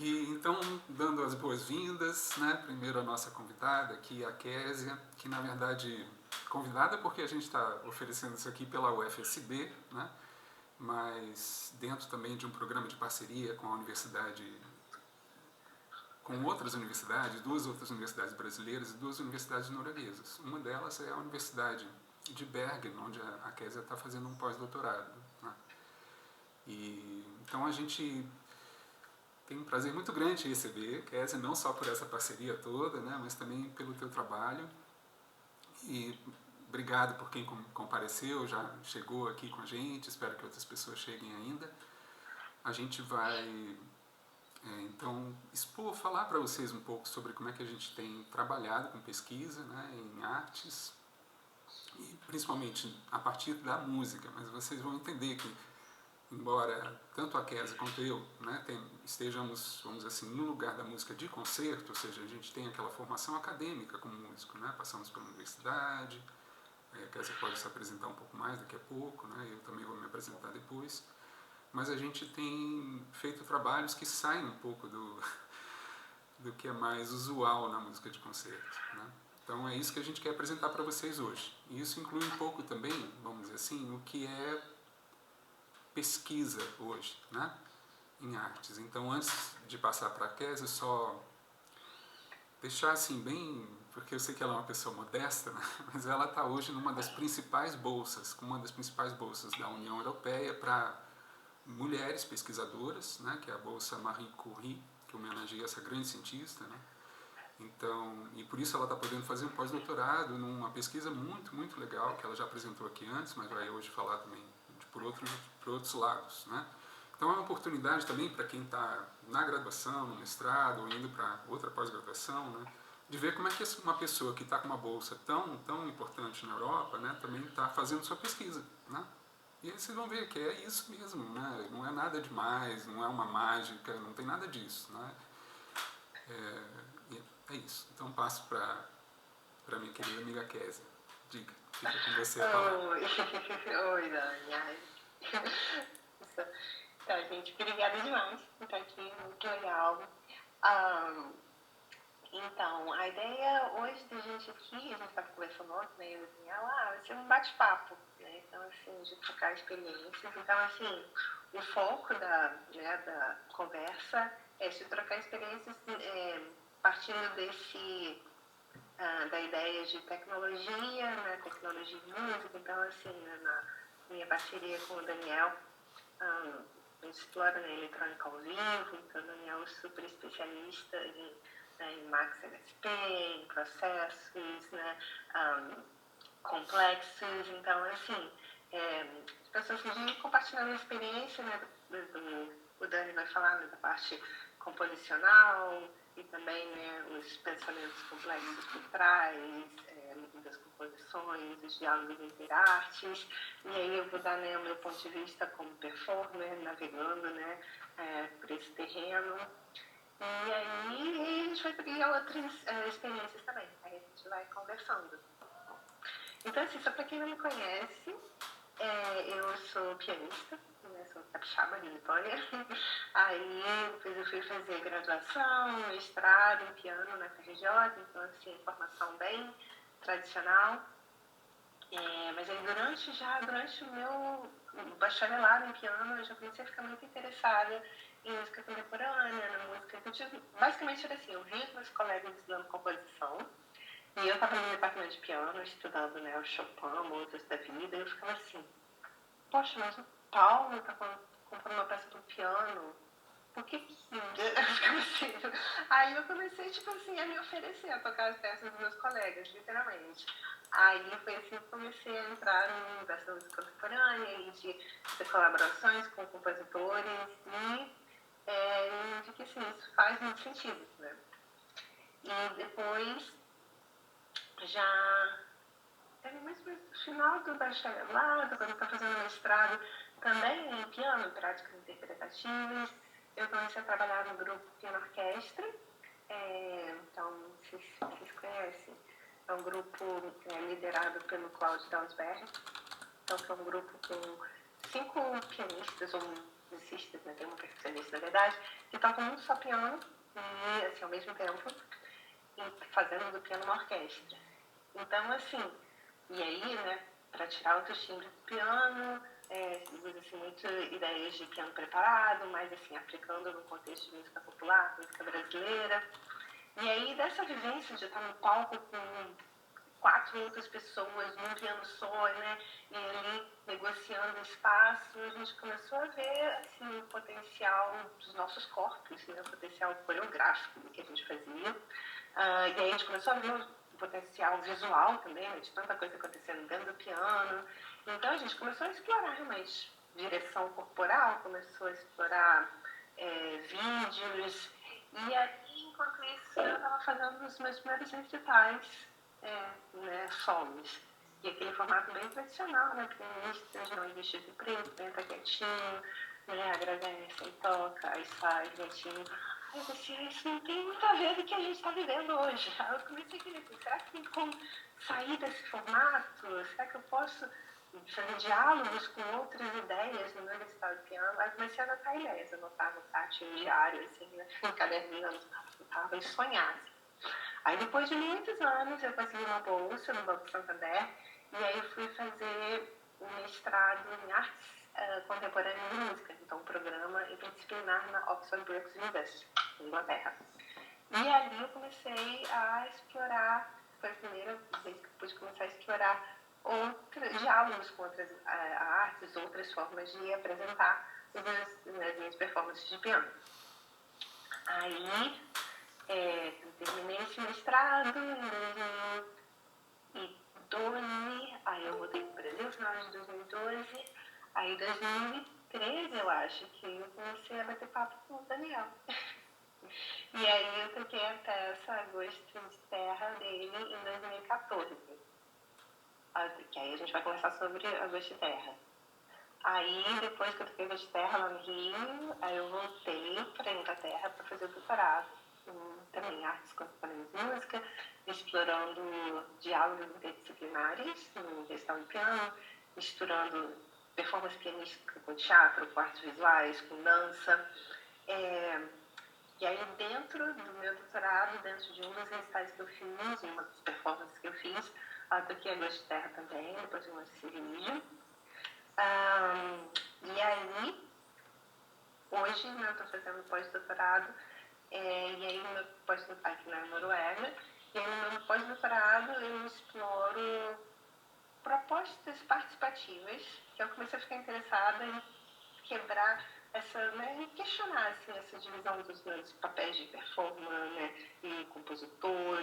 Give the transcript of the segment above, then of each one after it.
E então, dando as boas-vindas, né, primeiro a nossa convidada aqui, a Késia, que na verdade, convidada porque a gente está oferecendo isso aqui pela UFSB, né, mas dentro também de um programa de parceria com a universidade, com outras universidades, duas outras universidades brasileiras e duas universidades norueguesas. Uma delas é a Universidade de Bergen, onde a Késia está fazendo um pós-doutorado, né. E então a gente tem um prazer muito grande em receber, Késia, não só por essa parceria toda, né, mas também pelo teu trabalho. E obrigado por quem compareceu, já chegou aqui com a gente, espero que outras pessoas cheguem ainda. A gente vai, então, falar para vocês um pouco sobre como é que a gente tem trabalhado com pesquisa, né, em artes, e principalmente a partir da música, mas vocês vão entender que embora tanto a Késia quanto eu, né, estejamos, vamos dizer assim, no lugar da música de concerto, ou seja, a gente tem aquela formação acadêmica como músico, né, passamos pela universidade, a Késia pode se apresentar um pouco mais daqui a pouco, né, eu também vou me apresentar depois, mas a gente tem feito trabalhos que saem um pouco do que é mais usual na música de concerto, né. Então é isso que a gente quer apresentar para vocês hoje. E isso inclui um pouco também, vamos dizer assim, o que é pesquisa hoje, né, em artes. Então, antes de passar para a Késia, só deixar assim bem, porque eu sei que ela é uma pessoa modesta, né, mas ela está hoje numa das principais bolsas, uma das principais bolsas da União Europeia para mulheres pesquisadoras, né, que é a Bolsa Marie Curie, que homenageia essa grande cientista, né. Então, e por isso ela está podendo fazer um pós-doutorado numa pesquisa muito, muito legal, que ela já apresentou aqui antes, mas vai hoje falar também por outros lados, né. Então é uma oportunidade também para quem está na graduação, no mestrado, ou indo para outra pós-graduação, né, de ver como é que uma pessoa que está com uma bolsa tão importante na Europa, né, também está fazendo sua pesquisa, né. E aí vocês vão ver que é isso mesmo, né, não é nada demais, não é uma mágica, não tem nada disso, né. É isso. Então passo para minha querida amiga Késia. Diga, fica com você a palavra. Oi, oi, Dani. Ai. Então, gente, obrigada demais por estar aqui, muito legal. Então, a ideia hoje da gente aqui, a gente estava conversando ontem, né, eu e o Daniel, vai ser um bate-papo, né, então, assim, de trocar experiências. Então, assim, o foco da conversa é de trocar experiências partindo da ideia de tecnologia, né, tecnologia e música. Então, assim, na minha parceria com o Daniel, a gente explora, né, eletrônica ao vivo. Então, o Daniel é super especialista em Max LSP, em processos, né, complexos. Então, assim, pessoas que compartilhando a experiência, né, o Dani vai falar, né, da parte composicional e também, né, os pensamentos complexos por trás das composições, os diálogos entre artes. E aí eu vou dar, né, o meu ponto de vista como performer, navegando, né, por esse terreno. E aí a gente vai pegar outras experiências também. Aí a gente vai conversando. Então, assim, só para quem não me conhece, eu sou pianista, né, sou capixaba de Vitória. Aí depois eu fui fazer graduação, mestrado em piano na FRJ, então, assim, formação bem tradicional. Mas aí durante o meu bacharelado em piano, eu já comecei a ficar muito interessada em música contemporânea, na música. Basicamente era assim, eu via meus colegas estudando composição, e eu estava no departamento de piano, estudando, né, o Chopin, músicas da vida, e eu ficava assim, poxa, mas o Paulo está comprando uma peça para o piano, por que eu ficava assim? Aí eu comecei, tipo assim, a me oferecer a tocar as peças dos meus colegas, literalmente. Aí foi assim que eu comecei a entrar no universo da música contemporânea e de ter colaborações com compositores e de que, assim, isso faz muito sentido, né? E depois, já mais no final do bacharelado, quando eu estava fazendo mestrado, também em piano, práticas interpretativas, eu comecei a trabalhar no grupo Piano Orquestra. Então, vocês conhecem, é um grupo liderado pelo Claudio Dalsberg. Então, foi um grupo com 5 pianistas, ou musicistas, né? Tem uma percussionista, na verdade, que tocam muito só piano e, assim, ao mesmo tempo, fazendo do piano uma orquestra. Então, assim, e aí, né, para tirar outros timbres do piano, usa-se muito ideias de piano preparado, mas, assim, aplicando no contexto de música popular, música brasileira. E aí, dessa vivência de estar no palco com 4 outras pessoas, num piano só, né, e ali negociando espaço, a gente começou a ver, assim, o potencial dos nossos corpos, né, o potencial coreográfico do que a gente fazia. E aí a gente começou a ver o potencial visual também, né, de tanta coisa acontecendo dentro do piano. Então a gente começou a explorar realmente direção corporal, começou a explorar vídeos. E aí, enquanto isso, eu estava fazendo os meus primeiros recitais, né, solos. E aquele formato bem tradicional, né, pianistas, não vestido de preto, entra quietinho, né, agradece, aí toca, aí sai quietinho. Aí eu pensei, isso não tem muito a ver com o que a gente está vivendo hoje. Aí eu comecei a querer, será que tem como sair desse formato? Será que eu posso fazer diálogos com outras ideias no meu recital de piano? Aí comecei a anotar ideias, anotava no tátil diário, assim, né, no caderninho, anotava e sonhava. Aí depois de muitos anos eu consegui uma bolsa no Banco Santander e aí eu fui fazer um mestrado em artes contemporâneas e música, então um programa interdisciplinar na Oxford Brookes University, na Inglaterra. E ali eu comecei a explorar, foi a primeira vez que eu pude começar a explorar diálogos com outras artes, outras formas de apresentar as minhas performances de piano. Aí eu terminei esse mestrado em 2012, aí eu voltei para o Brasil no final de 2012, aí em 2013 eu acho que eu comecei a bater papo com o Daniel. E aí eu toquei a peça Agosto de Terra dele em 2014. Que aí a gente vai conversar sobre Agosto de Terra. Aí, depois que eu toquei Agosto de Terra lá no Rio, aí eu voltei para a Inglaterra para fazer o doutorado também artes contemporâneas e música, explorando diálogos interdisciplinares no recital de piano, misturando performance pianística com teatro, com artes visuais, com dança. E aí, dentro do meu doutorado, dentro de um dos recitais que eu fiz, uma das performances que eu fiz, eu toquei Agosto de Terra também, depois eu mostrei esse vídeo. E aí, hoje, né, eu estou fazendo pós-doutorado, e aí no meu pós-doutorado aqui na Noruega, e aí no meu pós-doutorado eu exploro propostas participativas, que eu comecei a ficar interessada em quebrar essa, né, e questionar assim, essa divisão dos meus papéis de performer, né, e compositor,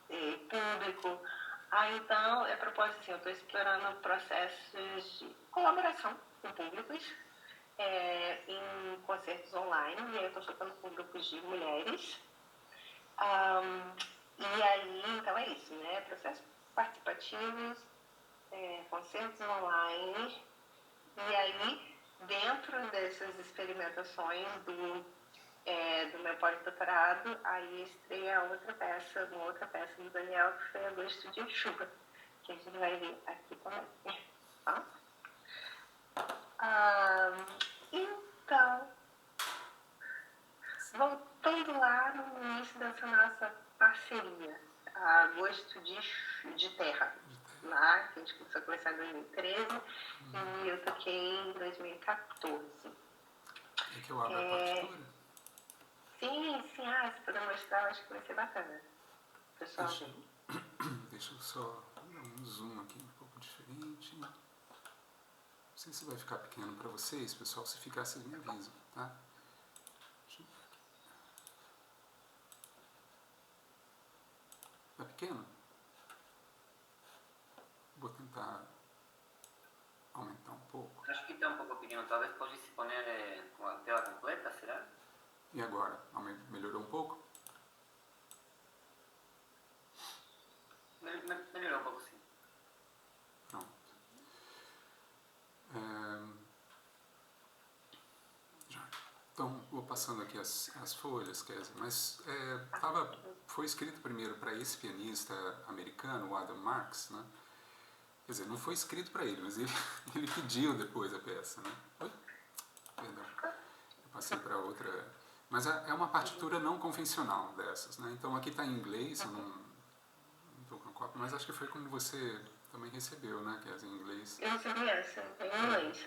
e público. Então, a propósito, assim, eu estou explorando processos de colaboração com públicos, em concertos online, e aí eu estou tocando com grupos de mulheres. E aí, então é isso, né? Processos participativos, concertos online, e aí, dentro dessas experimentações do meu pós-doutorado, aí estreia uma outra peça do Daniel, que foi Agosto de Chuva, que a gente vai ver aqui também. Tá? Então, voltando lá no início dessa nossa parceria, Agosto de Terra, lá, que a gente começou a conversar em 2013, e eu toquei em 2014. É que eu abro a partitura? Sim, se puder mostrar, acho que vai ser bacana. Pessoal, Deixa eu só dar um zoom aqui um pouco diferente. Não sei se vai ficar pequeno para vocês, pessoal. Se ficar, vocês me avisam, tá? Tá pequeno? Vou tentar aumentar um pouco. Acho que está un poco pequeño. Tal vez podéis poner como a tela completa, será? E agora? Melhorou um pouco? Melhorou un poco, sí. Pronto. Então, vou passando aqui as folhas, Kézia, mas foi escrito primeiro para esse pianista americano, o Adam Marks, né? Quer dizer, não foi escrito para ele, mas ele pediu depois a peça, né? Oi? Perdão. ser para outra... Mas é uma partitura não convencional dessas, né? Então aqui está em inglês, eu não estou com a cópia, mas acho que foi como você também recebeu, né? Que é em inglês. Eu recebi essa, em inglês.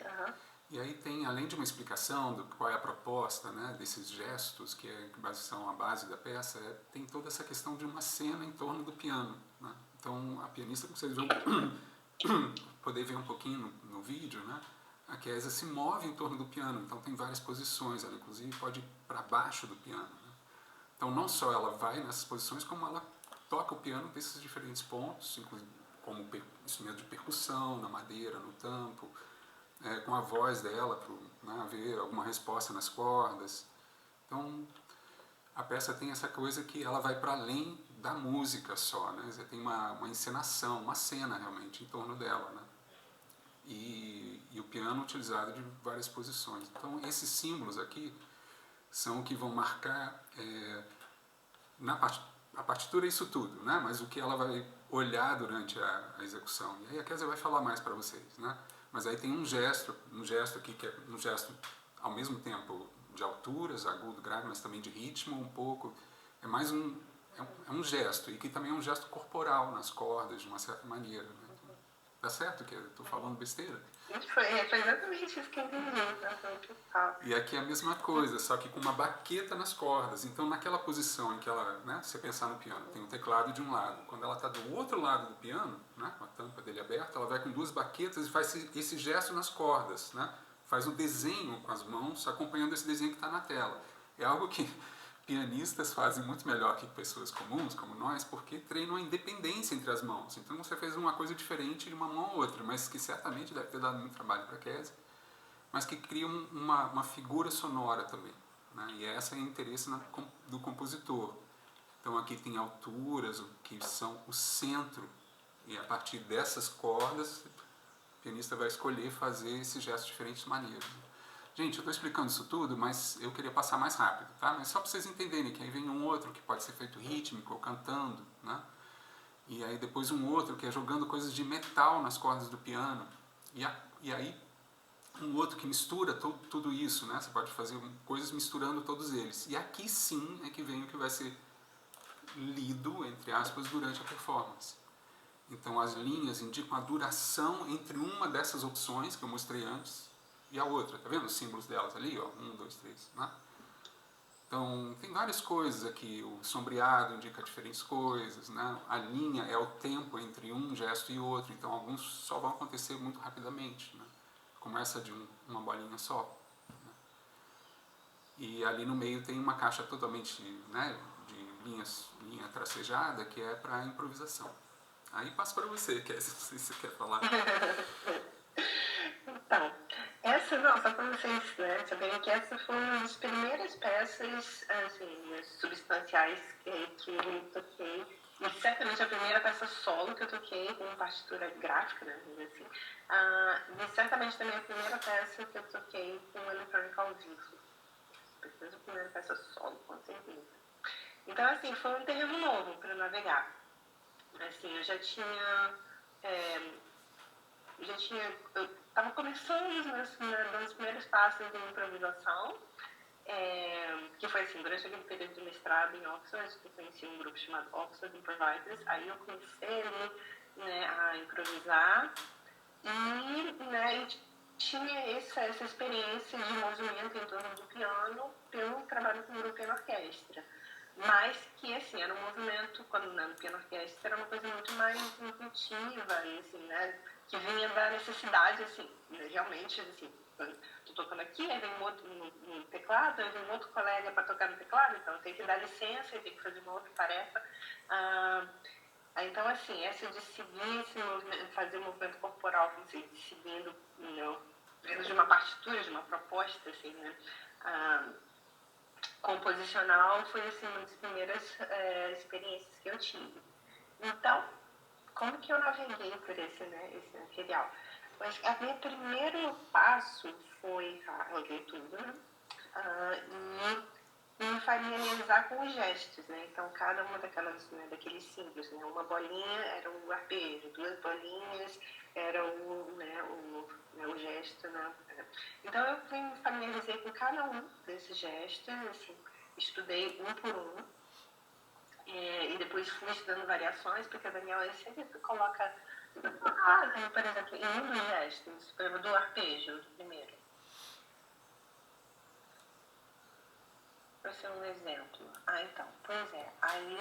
E aí tem, além de uma explicação do qual é a proposta, né, desses gestos, que são a base da peça, tem toda essa questão de uma cena em torno do piano, né? Então a pianista, como vocês vão poder ver um pouquinho no vídeo, né? A Kézia se move em torno do piano, então tem várias posições, ela inclusive pode ir para baixo do piano, né? Então não só ela vai nessas posições, como ela toca o piano desses diferentes pontos, inclusive como instrumento de percussão, na madeira, no tampo, com a voz dela, para haver alguma resposta nas cordas. Então a peça tem essa coisa que ela vai para além da música só, né? Você tem uma encenação, uma cena realmente em torno dela, né? E o piano utilizado de várias posições. Então esses símbolos aqui são o que vão marcar a partitura é isso tudo, né? Mas o que ela vai olhar durante a execução. E aí a Kézia vai falar mais para vocês, né? Mas aí tem um gesto aqui que é um gesto ao mesmo tempo de alturas, agudo, grave, mas também de ritmo um pouco. É mais um gesto, e que também é um gesto corporal nas cordas, de uma certa maneira, né? Tá certo que eu estou falando besteira? Foi exatamente isso que eu entendi. E aqui é a mesma coisa, só que com uma baqueta nas cordas. Então, naquela posição em que ela, né, se você pensar no piano, tem um teclado de um lado. Quando ela está do outro lado do piano, né, com a tampa dele aberta, ela vai com duas baquetas e faz esse gesto nas cordas, né? Faz o desenho com as mãos, acompanhando esse desenho que está na tela. É algo que pianistas fazem muito melhor que pessoas comuns, como nós, porque treinam a independência entre as mãos. Então você fez uma coisa diferente de uma mão a outra, mas que certamente deve ter dado muito trabalho para a Kézia, mas que cria uma figura sonora também, né? E esse é o interesse do compositor. Então aqui tem alturas, que são o centro, e a partir dessas cordas, o pianista vai escolher fazer esses gestos de diferentes maneiras. Gente, eu estou explicando isso tudo, mas eu queria passar mais rápido, tá? Mas só para vocês entenderem que aí vem um outro que pode ser feito rítmico ou cantando, né? E aí depois um outro que é jogando coisas de metal nas cordas do piano. E aí um outro que mistura tudo isso, né? Você pode fazer coisas misturando todos eles. E aqui sim é que vem o que vai ser lido, entre aspas, durante a performance. Então as linhas indicam a duração entre uma dessas opções que eu mostrei antes e a outra, tá vendo os símbolos delas ali, ó, 1, 2, 3, né? Então tem várias coisas aqui, o sombreado indica diferentes coisas, né? A linha é o tempo entre um gesto e outro, então alguns só vão acontecer muito rapidamente, né? Começa de uma bolinha só, né? E ali no meio tem uma caixa totalmente, né, de linha tracejada, que é para improvisação. Aí passo para você, Kézia, não sei se você quer falar. Então, só para vocês, né, saberem que essa foi uma das primeiras peças, assim, substanciais que eu toquei, e certamente a primeira peça solo que eu toquei com partitura gráfica, né, assim, e certamente também a primeira peça que eu toquei com eletrônica ao vivo. A primeira peça solo, com certeza. Então, assim, foi um terreno novo para navegar. Assim, eu estava começando os meus primeiros passos de improvisação, que foi assim, durante aquele período de mestrado em Oxford, eu conheci um grupo chamado Oxford Improvisers, aí eu comecei, né, a improvisar e tinha essa experiência de movimento em torno do piano pelo trabalho com o grupo em orquestra. Mas que, assim, era um movimento, quando no piano orquestra, era uma coisa muito mais intuitiva, e, assim, né, que vinha da necessidade, assim, realmente, assim, tô tocando aqui, aí vem um outro no teclado, aí vem um outro colega para tocar no teclado, então tem que dar licença, tem que fazer uma outra tarefa. Então, assim, essa de seguir esse movimento, fazer o movimento corporal, assim, seguindo, vindo de uma partitura, de uma proposta, assim, né, composicional, foi, assim, uma das primeiras experiências que eu tive. Então, como que eu naveguei por esse material? Mas o meu primeiro passo foi a leitura, e familiarizar com os gestos, né? Então, cada uma daqueles símbolos, né? Uma bolinha era o arpejo, 2 bolinhas era o gesto, né? Então, eu me familiarizei com cada um desses gestos, assim, estudei um por um, e depois fui estudando variações, porque a Daniela ele sempre coloca, por exemplo, em um dos gestos, por exemplo, do arpejo, do primeiro. Para ser um exemplo. Então, pois é. Aí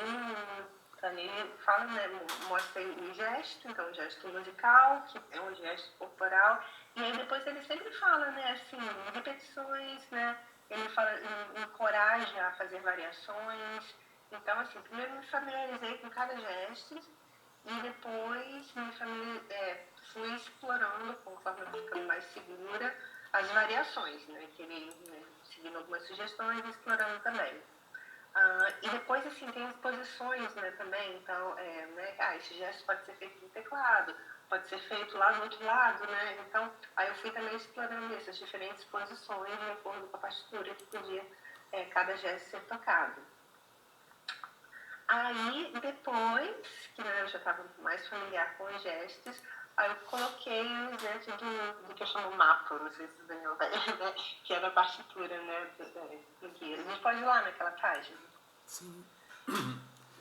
ele fala, né, mostra o gesto, então o gesto musical, que é um gesto corporal, e aí depois ele sempre fala, né, assim, repetições, né, ele fala, encoraja a fazer variações. Então, assim, primeiro me familiarizei com cada gesto e depois fui explorando, conforme eu ficando mais segura, as variações, né, que ele, né, seguindo algumas sugestões e explorando também. E depois, assim, tem as posições, né, também. Então, esse gesto pode ser feito no teclado, pode ser feito lá do outro lado, né? Então, aí eu fui também explorando essas diferentes posições de acordo com a partitura que podia cada gesto ser tocado. Aí, depois, que eu já estava mais familiar com os gestos, aí eu coloquei o exemplo do que eu chamo mapa, não sei se o Daniel vai, né? Que é da partitura, né, do guia. A gente pode ir lá naquela página? Sim.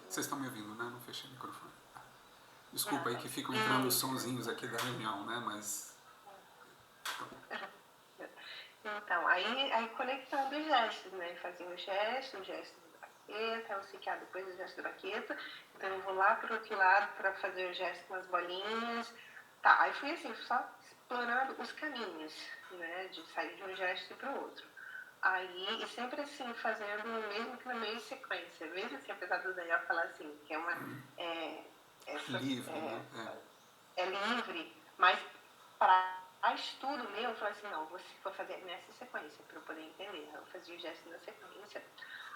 Vocês estão me ouvindo, né? Não fechei o microfone. Desculpa aí que ficam entrando os sonzinhos aqui da reunião, né? Mas... Então, aí conectando os gestos, né? Fazia o gesto do baqueta, eu sei que depois do gesto do baqueta, então eu vou lá pro outro lado para fazer o gesto com as bolinhas. Tá, aí fui assim, só explorando os caminhos, né? De sair de um gesto para o outro. Aí, e sempre assim, fazendo mesmo que na mesma sequência, mesmo assim, apesar do Daniel falar assim, que é uma... livre, né? É livre, mas para estudo meu, eu falei assim, não, vou fazer nessa sequência, para eu poder entender. Eu fazia o gesto na sequência.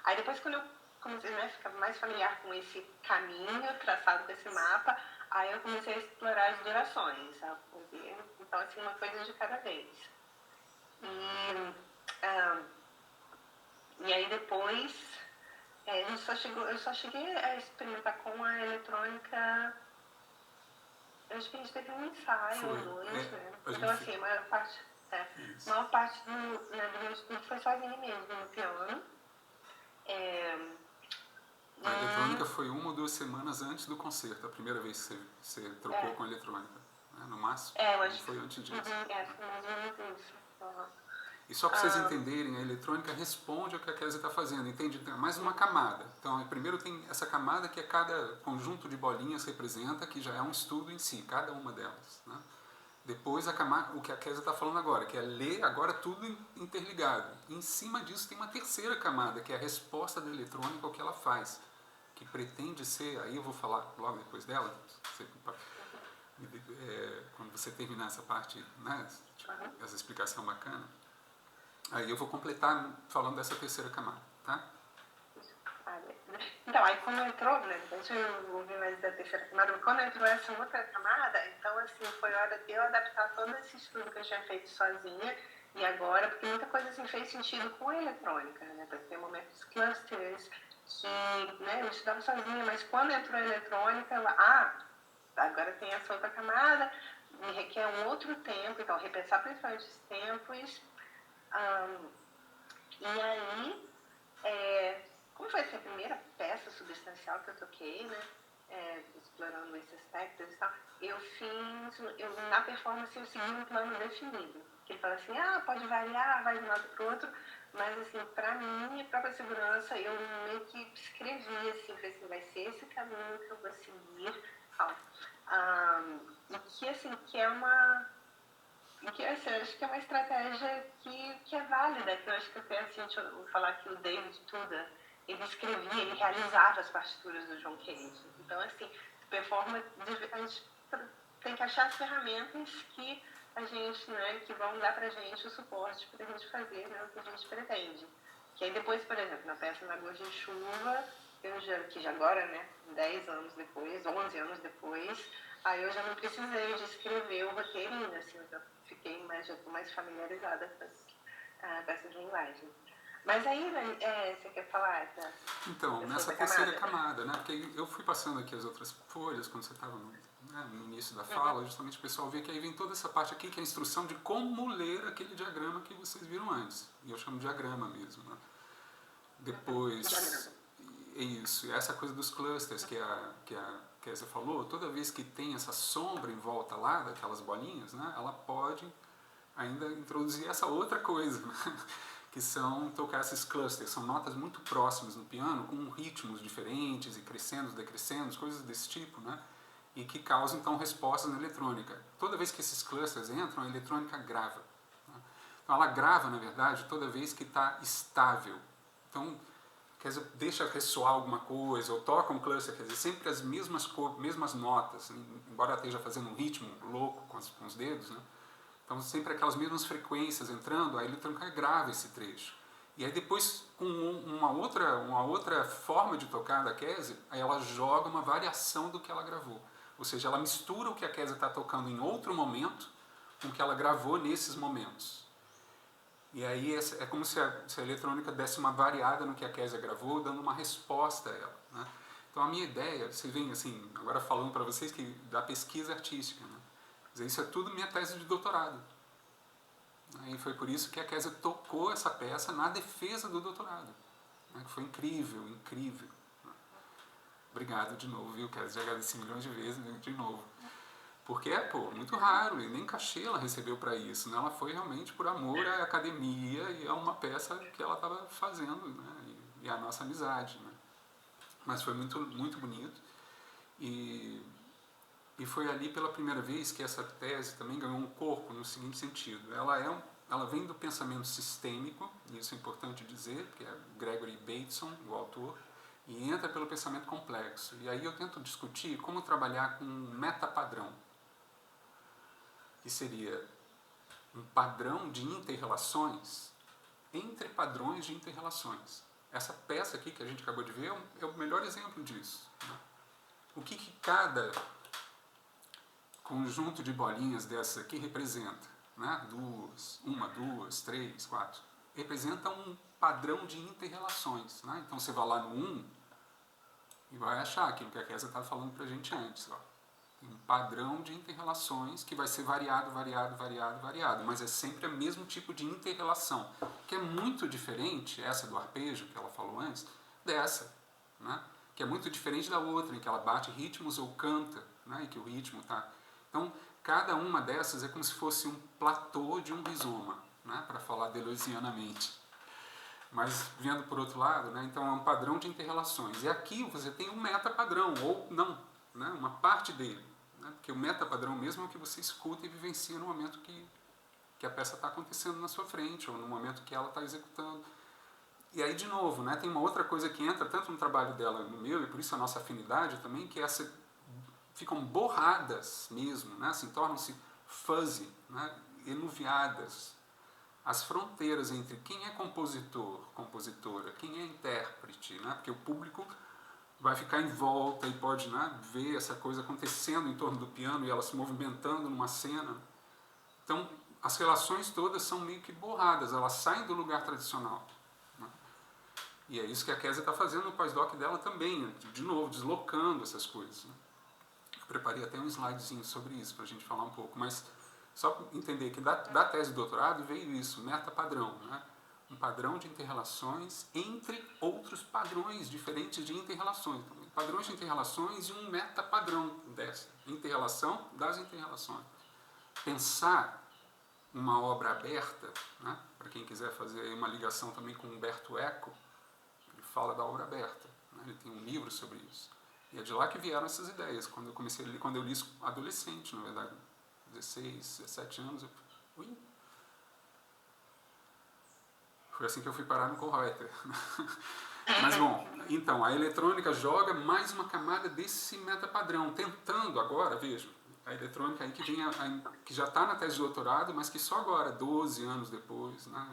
Aí depois, quando eu comecei a ficar mais familiar com esse caminho traçado com esse mapa, aí eu comecei a explorar as durações, sabe? Então, assim, uma coisa de cada vez. E aí depois, eu só cheguei a experimentar com a eletrônica. Eu acho que a gente teve um ensaio ou dois, né? Então, assim, a maior parte do meu estudo foi sozinha mesmo, no piano. A eletrônica foi 1 ou 2 semanas antes do concerto, a primeira vez que você trocou com a eletrônica, né? No máximo. Eu acho foi antes disso. Foi mais ou menos isso. E só para vocês entenderem, a eletrônica responde ao que a Kézia está fazendo, entende? Tem mais uma camada. Então, primeiro tem essa camada que cada conjunto de bolinhas representa, que já é um estudo em si, cada uma delas, né? Depois, o que a Kézia está falando agora, que é ler agora tudo interligado. E em cima disso tem uma terceira camada, que é a resposta da eletrônica ao que ela faz, que pretende ser, aí eu vou falar logo depois dela, quando você terminar essa parte, né, essa explicação bacana, aí eu vou completar falando dessa terceira camada, tá? Então, aí quando entrou, né, deixa eu ouvir mais da terceira camada, quando entrou essa outra camada, então, assim, foi hora de eu adaptar todo esse estudo que eu tinha feito sozinha, e agora, porque muita coisa, assim, fez sentido com a eletrônica, né, porque tem momentos clusters que, né, eu estudava sozinha, mas quando entrou a eletrônica, agora tem essa outra camada, me requer um outro tempo, então, repensar principalmente os tempos, e aí, como foi essa primeira peça substancial que eu toquei, né, explorando esses aspectos e tal, na performance eu segui um plano definido, que ele fala assim, pode variar, vai de um lado para o outro, mas assim, para minha própria segurança, eu meio que escrevi assim, falei assim, vai ser esse caminho que eu vou seguir, e que assim, que é uma... que assim, eu acho que é uma estratégia que é válida, que eu acho que até assim, deixa eu falar que o David Tudor, ele escrevia, ele realizava as partituras do John Cage. Então, assim, performance, a gente tem que achar as ferramentas que a gente, né, que vão dar pra gente o suporte pra gente fazer, né, o que a gente pretende. Que aí depois, por exemplo, na peça Na Goa de Chuva, que já agora, né, 10 anos depois, 11 anos depois, aí eu já não precisei de escrever o roteirinho, assim, eu já fiquei já estou mais familiarizada com essa linguagem. Mas aí, você quer falar Então, nessa terceira camada, né? Porque eu fui passando aqui as outras folhas, quando você estava no início da fala, justamente o pessoal vê que aí vem toda essa parte aqui, que é a instrução de como ler aquele diagrama que vocês viram antes. E eu chamo de diagrama mesmo, né? Depois, é isso, essa coisa dos clusters que a Kézia falou, toda vez que tem essa sombra em volta lá, daquelas bolinhas, né? Ela pode ainda introduzir essa outra coisa, né? Que são tocar esses clusters, são notas muito próximas no piano, com ritmos diferentes e crescendos, decrescendos, coisas desse tipo, né? E que causam então respostas na eletrônica. Toda vez que esses clusters entram, a eletrônica grava, né? Então ela grava, na verdade, toda vez que está estável. Então, quer dizer, deixa ressoar alguma coisa, ou toca um cluster, quer dizer, sempre as mesmas notas, embora ela esteja fazendo um ritmo louco com os dedos, né? Então, sempre aquelas mesmas frequências entrando, a eletrônica grava esse trecho. E aí depois, com uma outra forma de tocar da Kézia, aí ela joga uma variação do que ela gravou. Ou seja, ela mistura o que a Kézia está tocando em outro momento com o que ela gravou nesses momentos. E aí é como se a eletrônica desse uma variada no que a Kézia gravou, dando uma resposta a ela, né? Então a minha ideia, vocês veem assim, agora falando para vocês que da pesquisa artística, né? Isso é tudo minha tese de doutorado. E foi por isso que a Kézia tocou essa peça na defesa do doutorado. Que foi incrível, incrível. Obrigado de novo, viu, Kézia? Já agradeci milhões de vezes, de novo. Porque é, muito raro, e nem cachê ela recebeu para isso, né? Ela foi realmente por amor à academia e a uma peça que ela estava fazendo, né? E a nossa amizade, né? Mas foi muito, muito bonito. E foi ali pela primeira vez que essa tese também ganhou um corpo no seguinte sentido. Ela vem do pensamento sistêmico, e isso é importante dizer, que é Gregory Bateson, o autor, e entra pelo pensamento complexo. E aí eu tento discutir como trabalhar com um metapadrão, que seria um padrão de inter-relações entre padrões de inter-relações. Essa peça aqui que a gente acabou de ver é o melhor exemplo disso, né? O que cada conjunto de bolinhas dessas aqui representa, né? Uma, duas, três, quatro. Representa um padrão de inter-relações, né? Então você vai lá no 1 e vai achar aquilo que a Kézia estava falando para a gente antes. Ó. Tem um padrão de inter-relações que vai ser variado, mas é sempre o mesmo tipo de inter-relação, que é muito diferente, essa do arpejo que ela falou antes, dessa, né? Que é muito diferente da outra, em que ela bate ritmos ou canta, né? E que o ritmo está... Então, cada uma dessas é como se fosse um platô de um rizoma, né? Para falar deleuzianamente. Mas, vendo por outro lado, né? Então é um padrão de inter-relações. E aqui você tem um meta-padrão, ou não, né? Uma parte dele. Né? Porque o meta-padrão mesmo é o que você escuta e vivencia no momento que a peça está acontecendo na sua frente, ou no momento que ela está executando. E aí, de novo, né? Tem uma outra coisa que entra tanto no trabalho dela no meu, e por isso a nossa afinidade também, que é ficam borradas mesmo, né? Assim, tornam-se fuzzy, né? Enuviadas. As fronteiras entre quem é compositor, compositora, quem é intérprete, né? Porque o público vai ficar em volta e pode, né, ver essa coisa acontecendo em torno do piano e ela se movimentando numa cena. Então, as relações todas são meio que borradas, elas saem do lugar tradicional. Né? E é isso que a Kézia está fazendo no pós-doc dela também, né? De novo, deslocando essas coisas. Né? Eu preparei até um slidezinho sobre isso para a gente falar um pouco, mas só para entender que da tese de doutorado veio isso, meta-padrão, né? Um padrão de inter-relações entre outros padrões diferentes de inter-relações. Então, padrões de inter-relações e um meta-padrão dessa inter-relação das inter-relações. Pensar uma obra aberta, né? Para quem quiser fazer uma ligação também com Umberto Eco, ele fala da obra aberta, né? Ele tem um livro sobre isso. E é de lá que vieram essas ideias. Quando eu li isso adolescente, na verdade, 16, 17 anos, foi assim que eu fui parar no Kohreuter. Mas bom, então, a eletrônica joga mais uma camada desse metapadrão, tentando agora, veja, a eletrônica aí que já está na tese de doutorado, mas que só agora, 12 anos depois, né,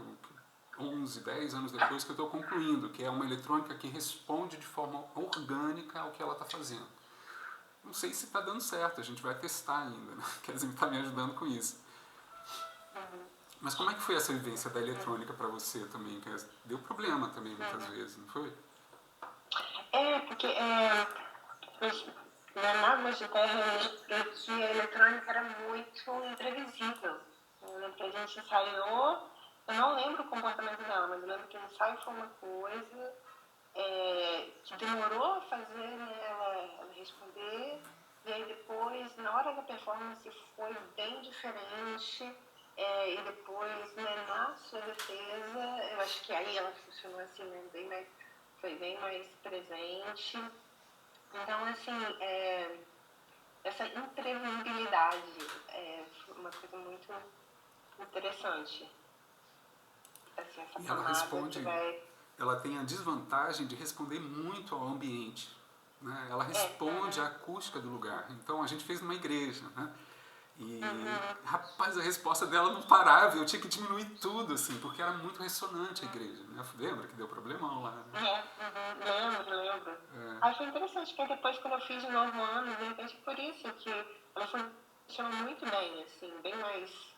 11, 10 anos depois que eu estou concluindo, que é uma eletrônica que responde de forma orgânica ao que ela está fazendo. Não sei se está dando certo, a gente vai testar ainda, né? Quer dizer, está me ajudando com isso. Mas como é que foi essa vivência da eletrônica para você também? Que deu problema também muitas vezes, não foi? Porque na música que a eletrônica era muito imprevisível. Eu lembro que a gente ensaiou, eu não lembro o comportamento dela, mas eu lembro que o ensaio foi uma coisa que demorou a fazer, né, ela responder, e aí depois, na hora da performance, foi bem diferente, e depois, né, na sua defesa, eu acho que aí ela funcionou assim, né, foi bem mais presente. Então, assim, essa imprevisibilidade foi uma coisa muito interessante. Assim, essa E ela camada que responde, vai... ela tem a desvantagem de responder muito ao ambiente. Né? Ela responde à acústica do lugar. Então a gente fez numa igreja, né? E, rapaz, a resposta dela não parava, eu tinha que diminuir tudo, assim, porque era muito ressonante a igreja, né? Lembra que deu problemão lá, né? Lembro. Aí foi interessante, porque depois, quando eu fiz de novo ano, de repente, por isso que ela funcionou muito bem, assim, bem mais...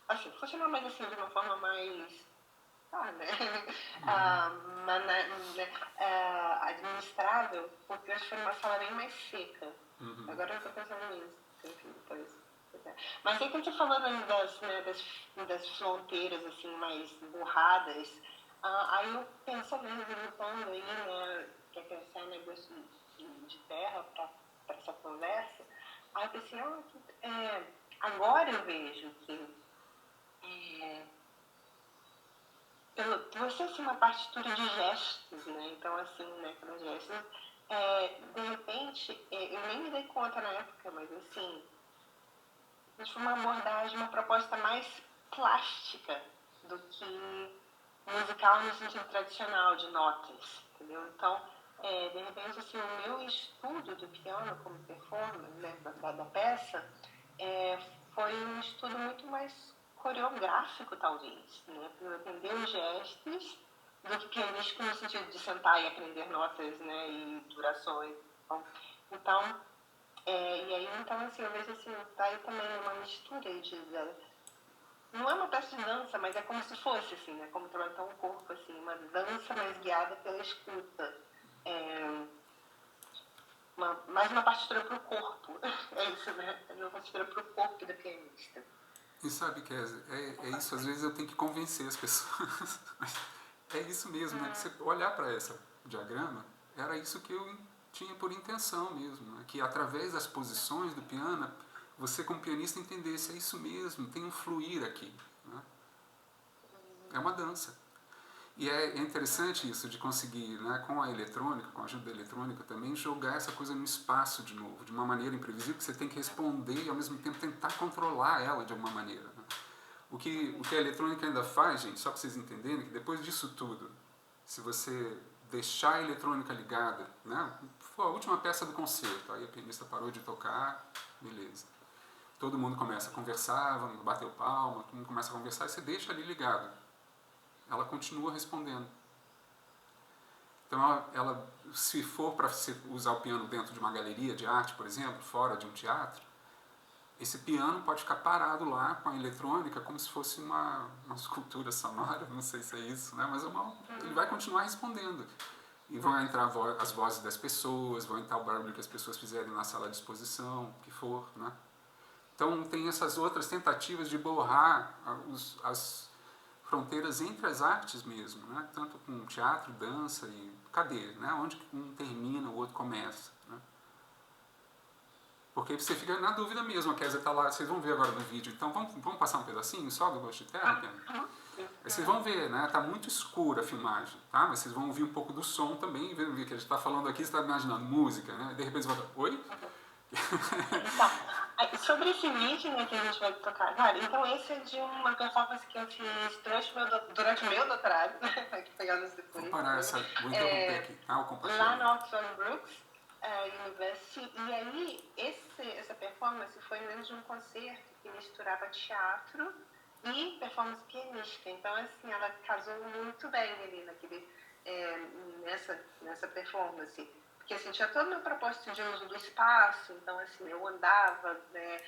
assim, funcionou mais, assim, de uma forma mais... administrável, porque eu acho que foi uma sala bem mais seca. Agora eu tô pensando nisso, enfim, depois. Mas aí quando você falou das fronteiras assim, mais borradas, aí eu penso mesmo, voltando aí, né, para pensar no negócio de terra para essa conversa, aí eu pensei, agora eu vejo que você assim, uma partitura de gestos, né? Então, assim, né, para gestos, de repente, eu nem me dei conta na época, mas assim, foi uma abordagem, uma proposta mais plástica do que musical no sentido tradicional de notas, entendeu? Então, de repente, assim, o meu estudo do piano como performance, né, da peça, foi um estudo muito mais coreográfico, talvez, né, para eu aprender os gestos do que pianístico no sentido de sentar e aprender notas, né, e durações. Então, e aí, então, assim, eu vejo assim, tá aí também uma mistura não é uma peça de dança, mas é como se fosse, assim, né, como trabalhar um corpo, assim, uma dança mais guiada pela escuta. Mais uma partitura para o corpo. É isso, né? É uma partitura para o corpo da pianista. E sabe, Kézia, é isso, às vezes eu tenho que convencer as pessoas. É isso mesmo, né? Você olhar para esse diagrama, era isso que eu tinha por intenção mesmo, né? Que através das posições do piano, você como pianista entendesse, é isso mesmo, tem um fluir aqui. Né? É uma dança. E é interessante isso de conseguir, né, com a eletrônica, com a ajuda da eletrônica também, jogar essa coisa no espaço de novo, de uma maneira imprevisível, que você tem que responder e ao mesmo tempo tentar controlar ela de alguma maneira. Né? O que a eletrônica ainda faz, gente, só para vocês entenderem, que depois disso tudo, se você deixar a eletrônica ligada, né, foi a última peça do concerto, aí a pianista parou de tocar, beleza. Todo mundo começa a conversar, vamos bater palma, todo mundo começa a conversar e você deixa ali ligado. Ela continua respondendo. Então, ela se for para usar o piano dentro de uma galeria de arte, por exemplo, fora de um teatro, esse piano pode ficar parado lá com a eletrônica como se fosse uma escultura sonora, não sei se é isso, né? Mas ele vai continuar respondendo. E vão entrar as vozes das pessoas, vão entrar o barulho que as pessoas fizerem na sala de exposição, o que for, né? Então, tem essas outras tentativas de borrar as fronteiras entre as artes mesmo, né? Tanto com teatro, dança e cadê, né? Onde um termina, o outro começa, né? Porque você fica na dúvida mesmo, a Kézia está lá, vocês vão ver agora no vídeo, então vamos passar um pedacinho só do Ghost de Terra? Aí vocês vão ver, né? Tá muito escura a filmagem, tá? Mas vocês vão ouvir um pouco do som também, ver que a gente está falando aqui, você está imaginando música, né? De repente você vai falar, oi? Então, sobre esse vídeo, né, que a gente vai tocar agora, então esse é de uma performance que eu fiz durante o meu doutorado, que foi anos depois. Vou parar vou interromper aqui, tá? O Lá compartilhamento. no Oxford Brookes University, e aí essa performance foi dentro de um concerto que misturava teatro e performance pianística, então assim, ela casou muito bem ali nessa performance. Porque assim, tinha todo o meu propósito de uso do espaço, então assim, eu andava, né,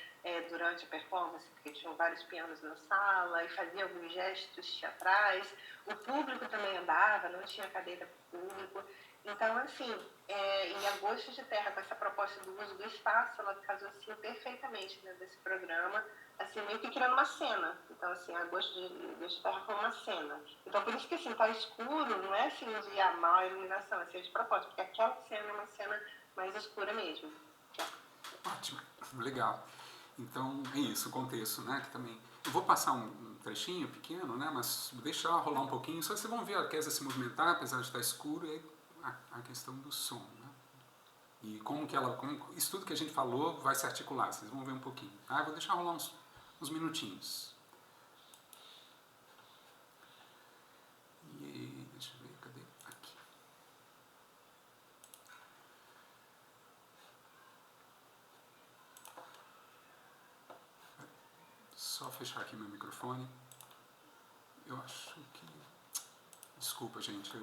durante a performance, porque tinham vários pianos na sala, e fazia alguns gestos teatrais. O público também andava, não tinha cadeira para o público. Então, assim, em A Gosto de Terra, com essa proposta do uso do espaço, ela casou assim perfeitamente, né, desse programa, assim, meio que criando uma cena. Então, assim, A Gosto de Terra foi uma cena. Então, por isso que, assim, tá escuro, não é assim de mal a iluminação, é assim, de propósito, porque aquela cena é uma cena mais escura mesmo. Ótimo, legal. Então, é isso, o contexto, né, que também... Eu vou passar um trechinho pequeno, né, mas deixar rolar um pouquinho, só vocês vão ver a Kézia se movimentar, apesar de estar escuro, e aí a questão do som, né? E como que ela... isso tudo que a gente falou vai se articular, vocês vão ver um pouquinho. Tá? Eu vou deixar rolar uns minutinhos. E deixa eu ver, cadê? Aqui. Só fechar aqui meu microfone. Eu acho que... Desculpa, gente, eu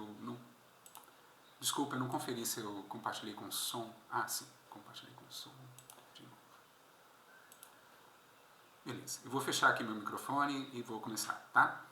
não conferi se eu compartilhei com som. Ah, sim, compartilhei com som. De novo. Beleza, eu vou fechar aqui meu microfone e vou começar, tá?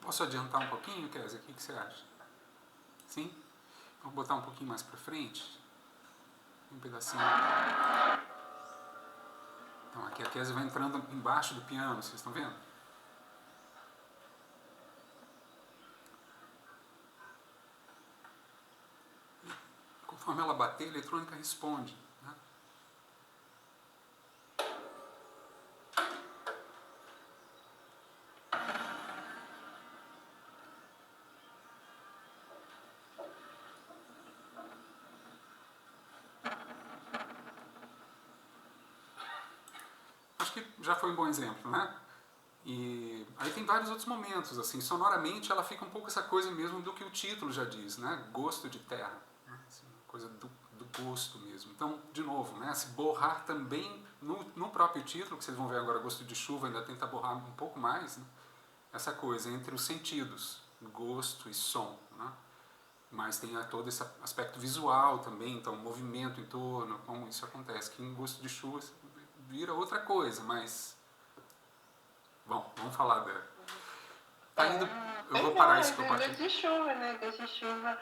Posso adiantar um pouquinho, Kézia? O que você acha? Sim? Vou botar um pouquinho mais pra frente. Um pedacinho. Então, aqui a Kézia vai entrando embaixo do piano, vocês estão vendo? E, conforme ela bater, a eletrônica responde. Né? Acho que já foi um bom exemplo, né? E aí tem vários outros momentos, assim, sonoramente ela fica um pouco essa coisa mesmo do que o título já diz, né? Gosto de terra, né? Assim, coisa do gosto mesmo. Então, de novo, né? Se borrar também no próprio título, que vocês vão ver agora, Gosto de Chuva, ainda tenta borrar um pouco mais, né? Essa coisa entre os sentidos, gosto e som, né? Mas tem todo esse aspecto visual também, então movimento em torno, como isso acontece, que em Gosto de Chuva vira outra coisa, mas... Bom, vamos falar dela. Tá indo... Eu vou parar isso que eu partilho. Gosto de Chuva, né? Gosto de Chuva,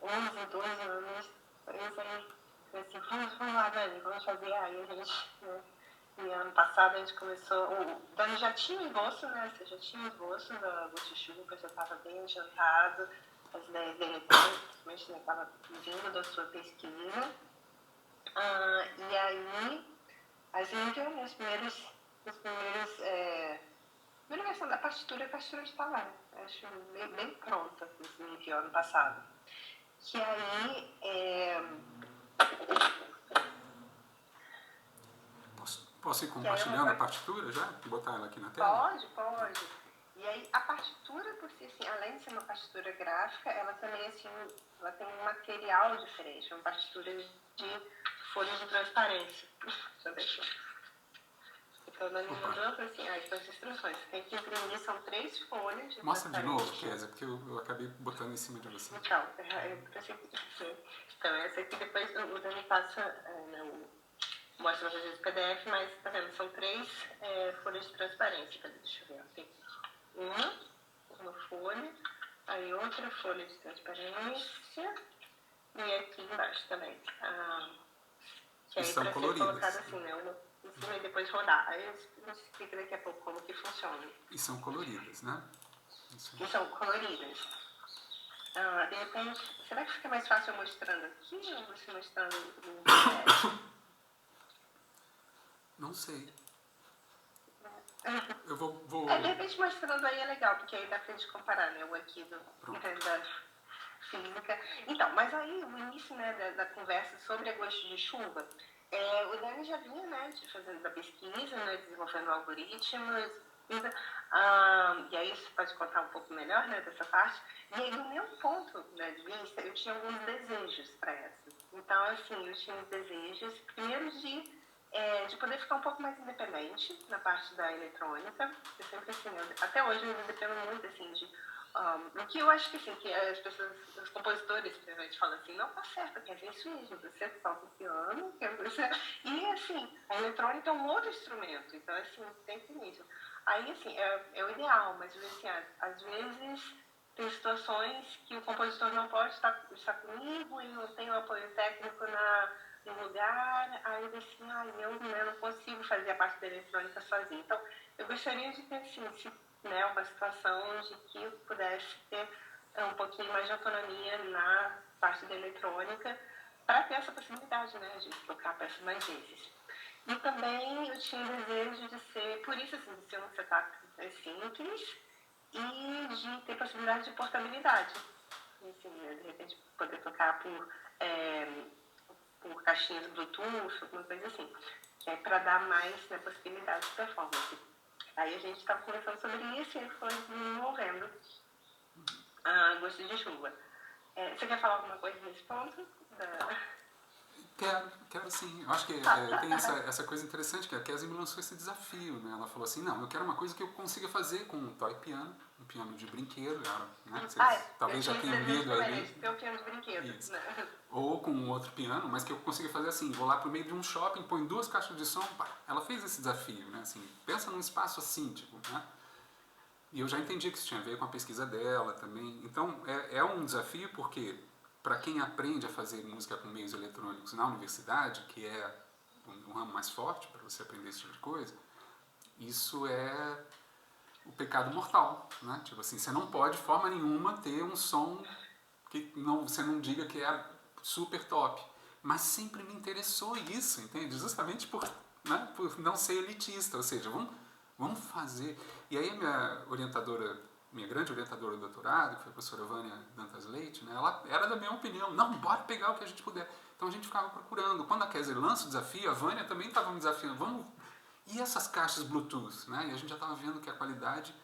11, 12 anos, eu falei assim, vamos lá, Dani, vamos fazer. Aí a gente, né, e ano passado a gente começou, o Dani já tinha esboço, né? Você já tinha esboço da Gosto de Chuva, porque já estava bem adiantado, as ideias dele, principalmente, né, estava vindo da sua pesquisa. E aí, a gente, nos primeiros primeira versão da partitura, a partitura já estava, acho, bem pronta, assim, me enviou ano passado. que aí Posso ir compartilhando a partitura já? Botar ela aqui na tela? Pode. E aí, a partitura, por si, assim, além de ser uma partitura gráfica, ela também, assim, ela tem um material diferente, uma partitura de folhas de transparência. Deixa eu ver aqui. Então, ela me mandou assim, aí são as instruções. Tem que imprimir, são 3 folhas de Mostra de transparência. novo, Kézia, porque eu acabei botando em cima de você. Então, essa aqui depois o Dani passa, mostra pra gente o PDF, mas tá vendo, são 3 folhas de transparência. Deixa eu ver, tem uma folha, aí outra folha de transparência e aqui embaixo também. Que aí são para ser coloridas. colocado assim, né? Uma em cima e depois rodar. Aí a gente explica daqui a pouco como que funciona. E são coloridas, né? E são coloridas. De repente, será que fica mais fácil eu mostrando aqui ou você mostrando no PDF? Não sei. Eu vou... De repente mostrando aí é legal, porque aí dá pra gente comparar, né? O aqui da física. Então, mas aí o início, né, da conversa sobre agosto de chuva, o Dani já vinha, né, fazendo da pesquisa, né, desenvolvendo algoritmos, e aí você pode contar um pouco melhor, né, dessa parte. E aí, do meu ponto, né, de vista, eu tinha alguns desejos para essa. Então, assim, eu tinha os desejos, primeiro de poder ficar um pouco mais independente na parte da eletrônica. Eu sempre, assim, até hoje eu me dependo muito, assim, o que eu acho que, assim, que as pessoas, os compositores, principalmente, falam assim, não tá certo, quer dizer, swing, você toca o piano, e, assim, a eletrônica é um outro instrumento, então, assim, tem que isso. Aí, assim, é o ideal, mas, assim, às vezes tem situações que o compositor não pode estar comigo e não tem o apoio técnico no lugar, aí assim, eu não consigo fazer a parte da eletrônica sozinha. Então, eu gostaria de ter, assim, né, uma situação de que eu pudesse ter um pouquinho mais de autonomia na parte da eletrônica para ter essa possibilidade, né, de tocar peças mais vezes. E também eu tinha o desejo de ser, por isso, assim, de ser um setup simples e de ter possibilidade de portabilidade. Assim, né, de repente poder tocar por caixinhas Bluetooth, alguma coisa assim, que é para dar mais, né, possibilidade de performance. Aí a gente estava conversando sobre isso e foi desenvolvendo Agosto de Chuva. Você quer falar alguma coisa nesse ponto? Quero sim. Eu acho que tem essa coisa interessante, que a Kézia me lançou esse desafio, né? Ela falou assim, não, eu quero uma coisa que eu consiga fazer com um toy piano, um piano de brinquedo, né? Vocês talvez já tenham lido ali. Tem um piano de brinquedo. Isso. Ou com um outro piano, mas que eu consiga fazer assim, vou lá pro meio de um shopping, põe 2 caixas de som, pá. Ela fez esse desafio, né? Assim, pensa num espaço assim, tipo, né? E eu já entendi que isso tinha a ver com a pesquisa dela também. Então, é um desafio porque, para quem aprende a fazer música com meios eletrônicos na universidade, que é um ramo mais forte para você aprender esse tipo de coisa, isso é o pecado mortal, né? Tipo assim, você não pode, de forma nenhuma, ter um som que você não diga que é super top. Mas sempre me interessou isso, entende? Justamente por não ser elitista, ou seja, vamos fazer. E aí minha grande orientadora do doutorado, que foi a professora Vânia Dantas Leite, né, ela era da mesma opinião, não, bora pegar o que a gente puder. Então a gente ficava procurando. Quando a Kézia lança o desafio, a Vânia também estava me desafiando, e essas caixas Bluetooth, né? E a gente já estava vendo que a qualidade,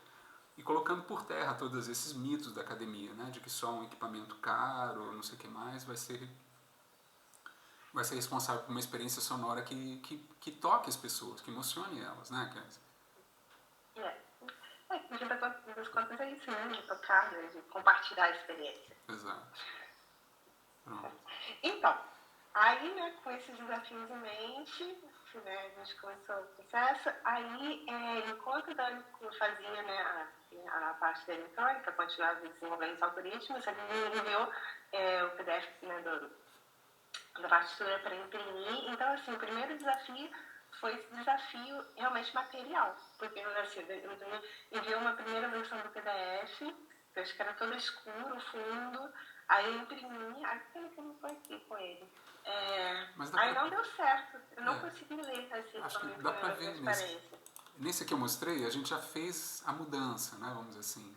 e colocando por terra todos esses mitos da academia, né? De que só um equipamento caro, não sei o que mais, vai ser responsável por uma experiência sonora que toque as pessoas, que emocione elas, né, Kézia? No fim das contas é isso, né? De tocar, né? De compartilhar a experiência. Exato. Pronto. Então, aí, né, com esses desafios em mente, né, a gente começou o processo. Aí, enquanto o Dani fazia, né, a parte da eletrônica, continuava desenvolvendo os algoritmos, ele me enviou o PDF, né, da partitura para imprimir. Então, assim, o primeiro desafio foi esse desafio realmente material, porque assim, eu enviei uma primeira versão do PDF, que eu acho que era todo escuro, fundo, aí eu imprimi, aí que eu não foi aqui com ele. Aí não deu certo, eu não consegui ler assim, acho com a que dá para ver transparência. Nesse que eu mostrei, a gente já fez a mudança, né, vamos dizer assim.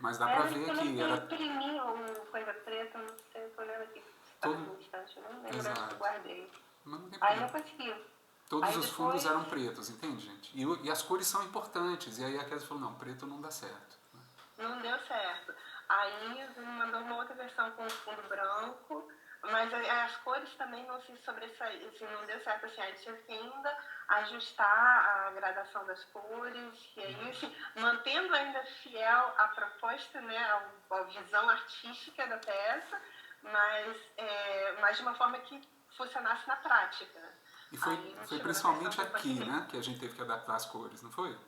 Mas dá para ver que era... Eu imprimi uma coisa preto, não sei, eu tô olhando aqui, está Todo- no instante, eu não lembro onde Exato. eu guardei. Mas não tem Aí não problema. consegui. Todos Aí os fundos depois- eram pretos, entende, gente? E as cores são importantes. E aí a Kézia falou, não, preto não dá certo. Não deu certo. Aí me mandou uma outra versão com fundo branco, mas as cores também não se sobressaíram, assim, não deu certo. Assim, aí tive que ainda ajustar a gradação das cores, e aí, assim, mantendo ainda fiel à proposta, né, à visão artística da peça, mas de uma forma que funcionasse na prática. E foi Chegou na principalmente versão que eu aqui, consegui. né, que a gente teve que adaptar as cores, não foi?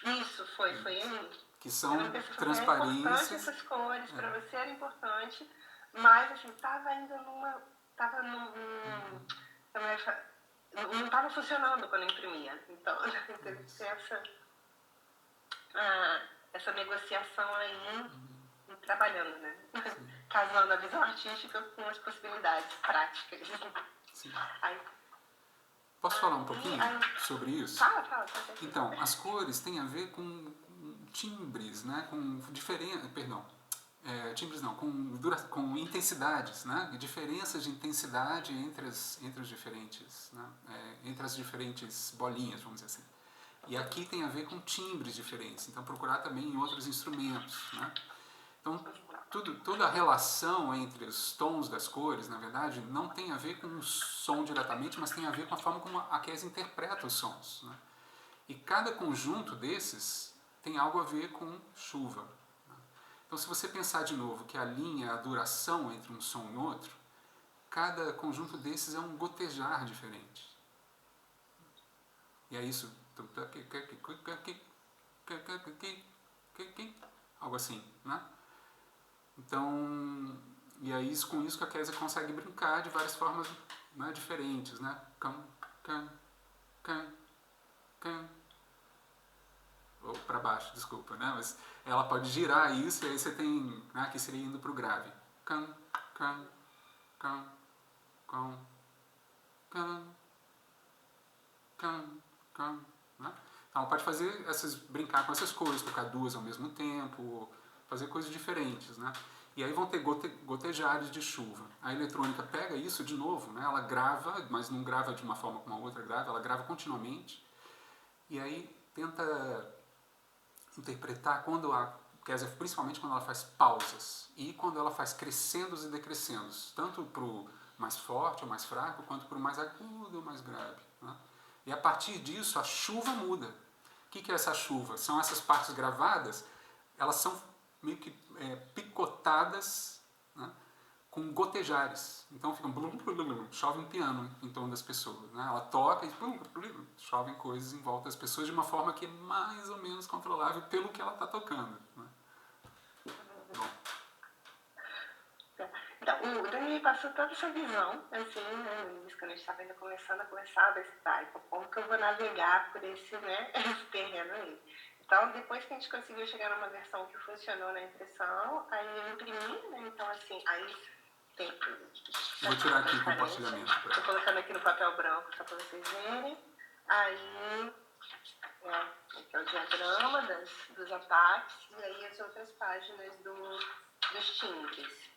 Isso, foi aí. Que são É importante transparências. essas cores, para você era importante, mas assim, tava ainda tava não estava funcionando quando eu imprimia. Então, teve que ter essa negociação aí, trabalhando, né? Casando a visão artística com as possibilidades práticas. Sim. Aí, Posso falar um pouquinho sobre isso? Fala. Então, as cores têm a ver com timbres, né? Com diferença, perdão, timbres não, com intensidades, né? Diferenças de intensidade entre os diferentes, né? Entre as diferentes bolinhas, vamos dizer assim. E aqui tem a ver com timbres diferentes, então procurar também em outros instrumentos, né? Então, toda a relação entre os tons das cores, na verdade, não tem a ver com o som diretamente, mas tem a ver com a forma como a Kézia interpreta os sons, né? E cada conjunto desses tem algo a ver com chuva. Né? Então, se você pensar de novo que a linha, a duração entre um som e outro, cada conjunto desses é um gotejar diferente. E é isso. Algo assim, né? Então, e aí com isso que a Kézia consegue brincar de várias formas, né, diferentes, né? Ou para baixo, desculpa, né? Mas ela pode girar isso e aí você tem, né, que seria indo para o grave. Né? Então ela pode fazer brincar com essas cores, tocar duas ao mesmo tempo, fazer coisas diferentes, né? E aí vão ter gotejares de chuva. A eletrônica pega isso de novo, né? Ela grava, mas não grava de uma forma como a outra grava, ela grava continuamente. E aí tenta interpretar principalmente quando ela faz pausas e quando ela faz crescendos e decrescendos, tanto para o mais forte ou mais fraco, quanto para o mais agudo ou mais grave. Né? E a partir disso a chuva muda. O que é essa chuva? São essas partes gravadas, elas são meio que picotadas, né, com gotejares. Então fica chove um piano em torno das pessoas. Né? Ela toca e chovem coisas em volta das pessoas de uma forma que é mais ou menos controlável pelo que ela está tocando. Né? Bom. Então, o Dani me passou toda essa visão, assim, né, no início, quando a gente estava ainda começando a conversar, como que eu vou navegar por esse, né, esse terreno aí. Então, depois que a gente conseguiu chegar numa versão que funcionou na impressão, aí eu imprimi, né, então assim, aí tem... Vou tirar aqui o compartilhamento. Estou colocando aqui no papel branco, só para vocês verem. Aí, aqui é o diagrama dos ataques, e aí as outras páginas dos timbres.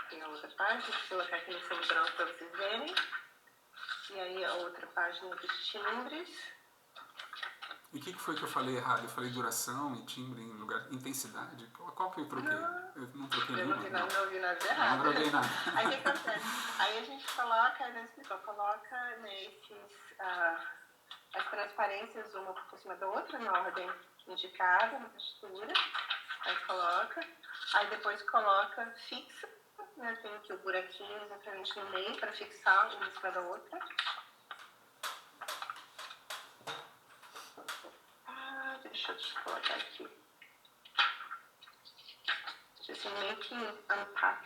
Tem a outra página, vou colocar aqui no fundo branco para vocês verem. E aí a outra página dos timbres. E o que foi que eu falei errado? Eu falei duração e timbre em lugar... intensidade? Qual que eu troquei? Eu não troquei nenhuma. Não ouvi nada errado. Não troquei nada. Aí o que acontece? Aí a gente coloca as transparências uma por cima da outra, na ordem indicada, na textura. Aí coloca. Aí depois coloca fixa, né? Tem aqui o buraquinho exatamente no meio para fixar uma em cima da outra. Deixa eu colocar aqui. Assim, meio que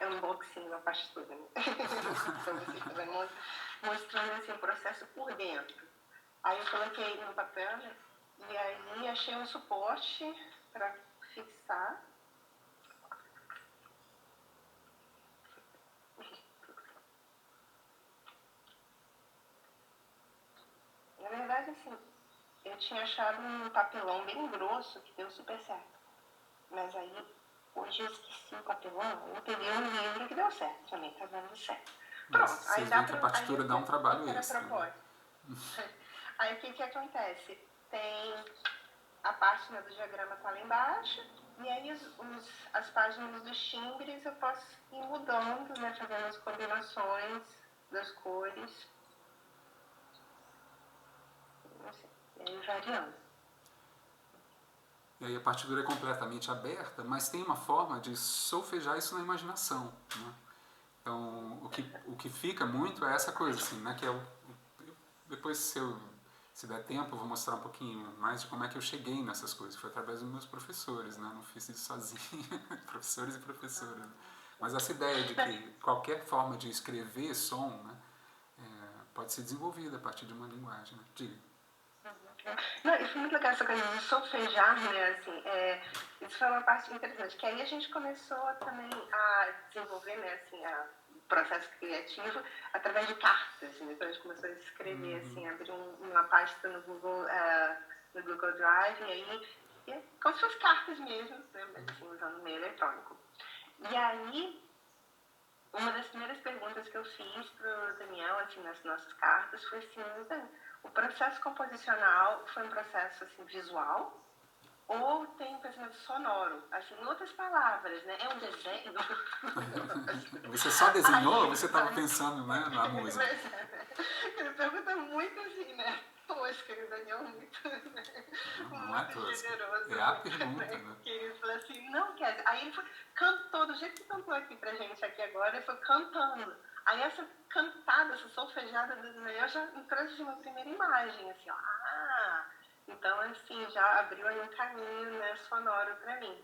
unboxing da partitura, né? Então você vai mostrando assim, o processo por dentro. Aí eu coloquei no papel, né? E aí achei um suporte para fixar. Na verdade, assim, eu tinha achado um papelão bem grosso que deu super certo. Mas aí hoje eu esqueci o papelão, eu peguei um livro que deu certo também, tá dando certo. Mas Pronto, vocês veem que a partitura dá um trabalho era extra. Né? Aí o que acontece? Tem a página do diagrama tá lá embaixo, e aí as páginas dos timbres eu posso ir mudando, né, fazendo as combinações das cores, assim, e aí variando. E aí a partitura é completamente aberta, mas tem uma forma de solfejar isso na imaginação. Né? Então, o que fica muito é essa coisa, assim, né? Que depois, se der tempo, eu vou mostrar um pouquinho mais de como é que eu cheguei nessas coisas. Foi através dos meus professores, né? Não fiz isso sozinho, professores e professoras. Mas essa ideia de que qualquer forma de escrever som, né, pode ser desenvolvida a partir de uma linguagem. Né? Diga. Não, e foi muito legal essa coisa de solfejar, né, assim, isso foi uma parte interessante, que aí a gente começou também a desenvolver, né, assim, o processo criativo através de cartas, né, então a gente começou a escrever, assim, abrir uma pasta no Google Drive, e aí, como se fossem cartas mesmo, né, mas assim, usando o meio eletrônico. E aí, uma das primeiras perguntas que eu fiz pro Daniel, assim, nas nossas cartas, foi assim, o processo composicional foi um processo, assim, visual ou tem um pensamento sonoro? Assim, em outras palavras, né? É um desenho? Você só desenhou ou você estava pensando, né, na música? Ele pergunta muito assim, né? Tosca, o Daniel muito, né? Não é tosca. Generoso. É a pergunta, né? Que ele falou assim, não, quer. Aí ele foi, cantou, do jeito que cantou aqui pra gente aqui agora, ele foi cantando. Aí essa cantada, essa solfejada do Daniel já me trouxe uma primeira imagem, assim, ó. Então, assim, já abriu aí um caminho, né, sonoro pra mim.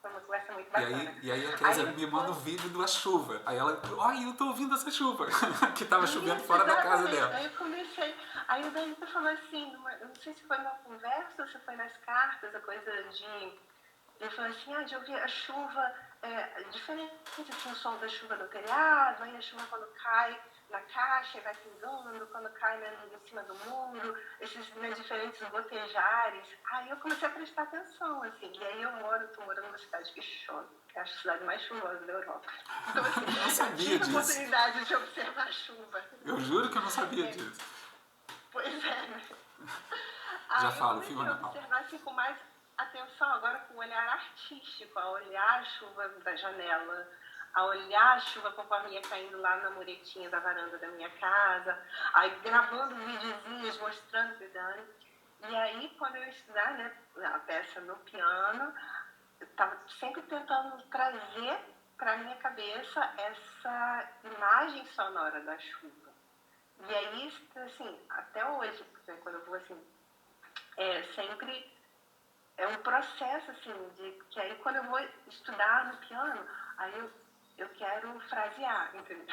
Foi uma conversa muito bacana. E aí a Kézia me manda um vídeo da chuva. Aí ela, ai, eu tô ouvindo essa chuva. Que tava chovendo fora da casa dela. Aí eu comecei, aí o Danilo falou assim, eu não sei se foi numa conversa ou se foi nas cartas, a coisa de... Ele falou assim, de ouvir a chuva, diferente assim, o som da chuva no telhado, aí a chuva quando cai na caixa e vai pingando, quando cai, né, em cima do muro, esses, né, diferentes gotejares. Aí eu comecei a prestar atenção, assim, e aí tô morando numa cidade que chove, que é a cidade mais chuvosa da Europa. Então, assim, eu não sabia tive disso. a oportunidade de observar a chuva. Eu juro que eu não sabia disso. Pois é, né? Já aí falo, eu filho, comecei a observar assim, com mais atenção agora, com um olhar artístico, a olhar a chuva da janela, a olhar a chuva conforme ia caindo lá na muretinha da varanda da minha casa, aí gravando videozinhos, mostrando pro Dani. E aí, quando eu ia estudar, né, a peça no piano, eu estava sempre tentando trazer para minha cabeça essa imagem sonora da chuva. E aí, assim, até hoje, quando eu vou assim, sempre é um processo, assim, de que aí quando eu vou estudar no piano, aí eu quero frasear, entendeu?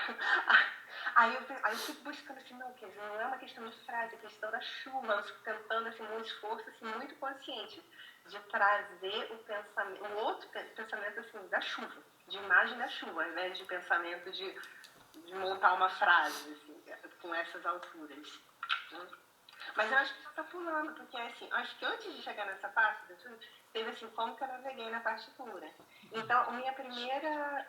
Aí eu fico buscando assim, não, quer dizer, não é uma questão de frase, é questão da chuva, eu fico tentando, assim, um esforço, assim, muito consciente de trazer o outro pensamento, assim, da chuva, de imagem da chuva, ao invés de pensamento de montar uma frase, assim, com essas alturas. Mas eu acho que você está pulando, porque assim, acho que antes de chegar nessa parte, teve assim, como que eu naveguei na partitura. Então, a minha primeira,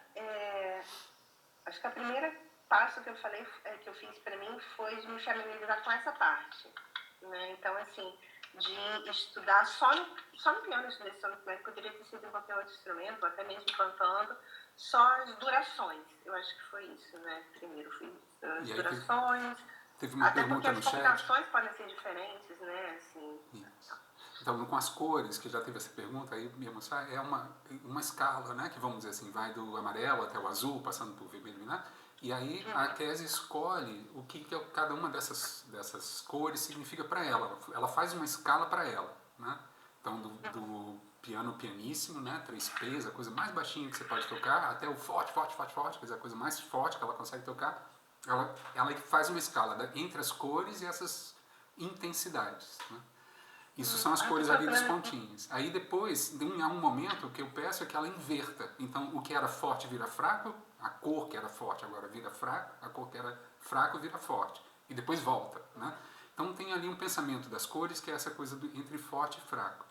acho que a primeira passo que eu falei, que eu fiz para mim, foi de me familiarizar com essa parte. Né? Então, assim, de estudar só no piano, eu estudei só no piano, poderia ter sido em qualquer outro instrumento, até mesmo cantando, só as durações. Eu acho que foi isso, né? Primeiro fui as durações. Teve uma até porque pergunta as combinações podem ser diferentes, né? Assim. Isso. Então, com as cores, que já teve essa pergunta, aí me mostrar, é uma escala, né? Que vamos dizer assim, vai do amarelo até o azul, passando por vermelho, né? E aí a Kézia escolhe o que cada uma dessas cores significa para ela. Ela faz uma escala para ela, né? Então, do piano pianíssimo, né? 3Ps, a coisa mais baixinha que você pode tocar, até o forte, quer dizer, a coisa mais forte que ela consegue tocar. Ela faz uma escala entre as cores e essas intensidades, né? Isso são as cores ali dos pontinhos. Aí depois, há um momento que eu peço é que ela inverta. Então, o que era forte vira fraco, a cor que era forte agora vira fraco, a cor que era fraco vira forte. E depois volta, né? Então, tem ali um pensamento das cores que é essa coisa entre forte e fraco.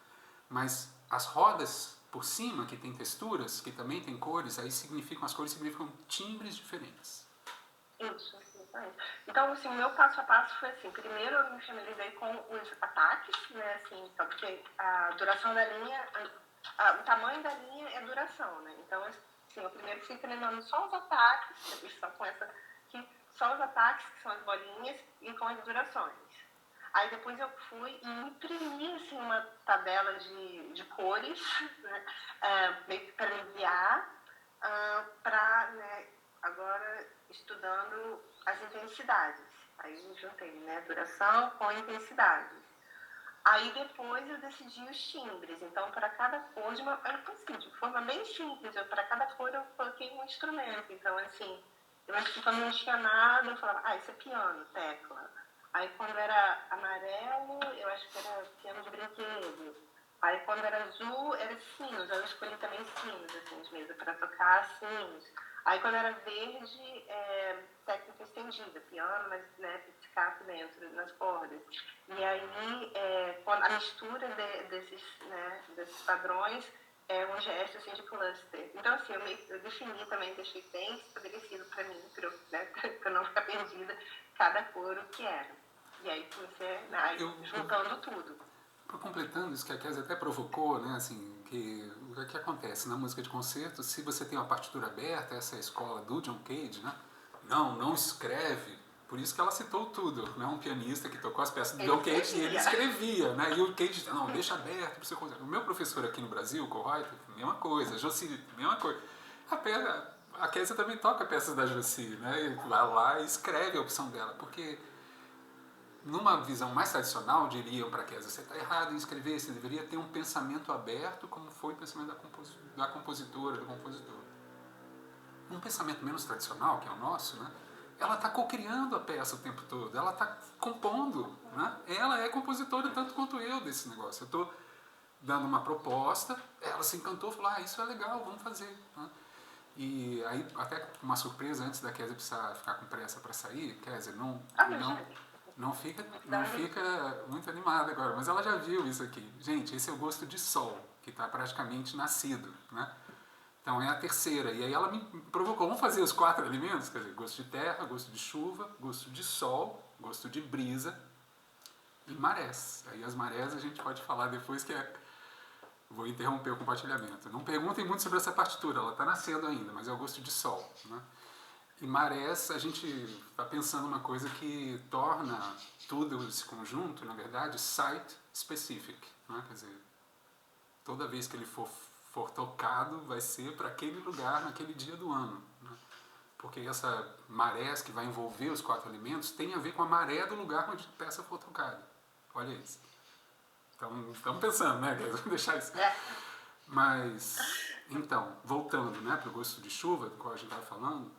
Mas as rodas por cima, que tem texturas, que também tem cores, aí as cores significam timbres diferentes. Isso, exatamente. Então, assim, o meu passo a passo foi assim, primeiro eu me familiarizei com os ataques, né, assim, então, porque a duração da linha, o tamanho da linha é duração, né, então, assim, eu primeiro fui treinando só os ataques, só com essa, só os ataques, que são as bolinhas, e com as durações. Aí depois eu fui e imprimi, assim, uma tabela de cores, né, meio que para enviar, para, né, agora estudando as intensidades. Aí eu juntei, né, duração com intensidade. Aí depois eu decidi os timbres. Então, para cada cor, de forma bem simples, para cada cor eu coloquei um instrumento. Então, assim, eu acho que quando não tinha nada, eu falava, isso é piano, tecla. Aí quando era amarelo, eu acho que era piano de brinquedo. Aí quando era azul, era sinos. Eu escolhi também sinos, assim, de mesa, para tocar sinos. Aí quando era verde, técnica estendida, piano, mas, né, pizzicato dentro, nas cordas. E aí, quando a mistura desses padrões é um gesto, assim, de cluster. Então, assim, eu defini também, deixei bem estabelecido para mim, para eu, né, eu não ficar perdida, cada cor o que era. E aí comecei, juntando tudo. Completando isso que a Kézia até provocou, né, assim, o que acontece na música de concerto, se você tem uma partitura aberta, essa é a escola do John Cage, né, não escreve, por isso que ela citou tudo, né, um pianista que tocou as peças do John Cage e ele escrevia, né, e o Cage, não, deixa aberto para você concerto. O meu professor aqui no Brasil, o Kohreuter, mesma coisa, Josi, mesma coisa. A Kézia também toca peças da Josi, né, e vai lá e escreve a opção dela, porque numa visão mais tradicional, diriam para Kézia, você está errado em escrever, você deveria ter um pensamento aberto, como foi o pensamento da compositora, do compositor. Um pensamento menos tradicional, que é o nosso, né? Ela está co-criando a peça o tempo todo, ela está compondo, né? Ela é compositora tanto quanto eu desse negócio. Eu estou dando uma proposta, ela se encantou, falou, isso é legal, vamos fazer. Né? E aí, até uma surpresa, antes da Kézia precisar ficar com pressa para sair, Kézia, não fica muito animada agora, mas ela já viu isso aqui. Gente, esse é o gosto de sol, que está praticamente nascido, né? Então é a terceira. E aí ela me provocou, vamos fazer os 4 elementos? Quer dizer, gosto de terra, gosto de chuva, gosto de sol, gosto de brisa e marés. Aí as marés a gente pode falar depois que vou interromper o compartilhamento. Não perguntem muito sobre essa partitura, ela está nascendo ainda, mas é o gosto de sol, né? E marés, a gente está pensando uma coisa que torna tudo esse conjunto, na verdade, site-specific. Né? Quer dizer, toda vez que ele for tocado, vai ser para aquele lugar, naquele dia do ano. Né? Porque essa marés que vai envolver os 4 elementos tem a ver com a maré do lugar onde a peça for tocada. Olha isso. Então, estamos pensando, né? Quer deixar isso. Mas, então, voltando, né, para o gosto de chuva, do qual a gente estava falando,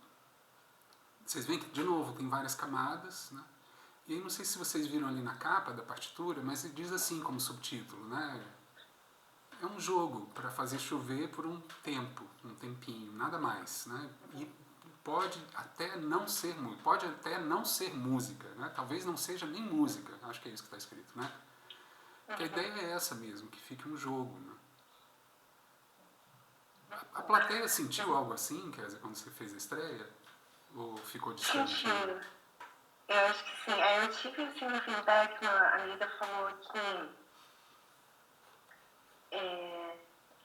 vocês veem que, de novo, tem várias camadas, né? E aí, não sei se vocês viram ali na capa da partitura, mas ele diz assim como subtítulo, né? É um jogo para fazer chover por um tempo, um tempinho, nada mais, né? E pode até não ser música, né? Talvez não seja nem música, acho que é isso que está escrito, né? Porque a ideia é essa mesmo, que fique um jogo, né? A plateia sentiu algo assim, quer dizer, quando você fez a estreia? Ou ficou distante? Sentiu. Eu acho que sim. Aí eu tive assim, um feedback, a Lida falou que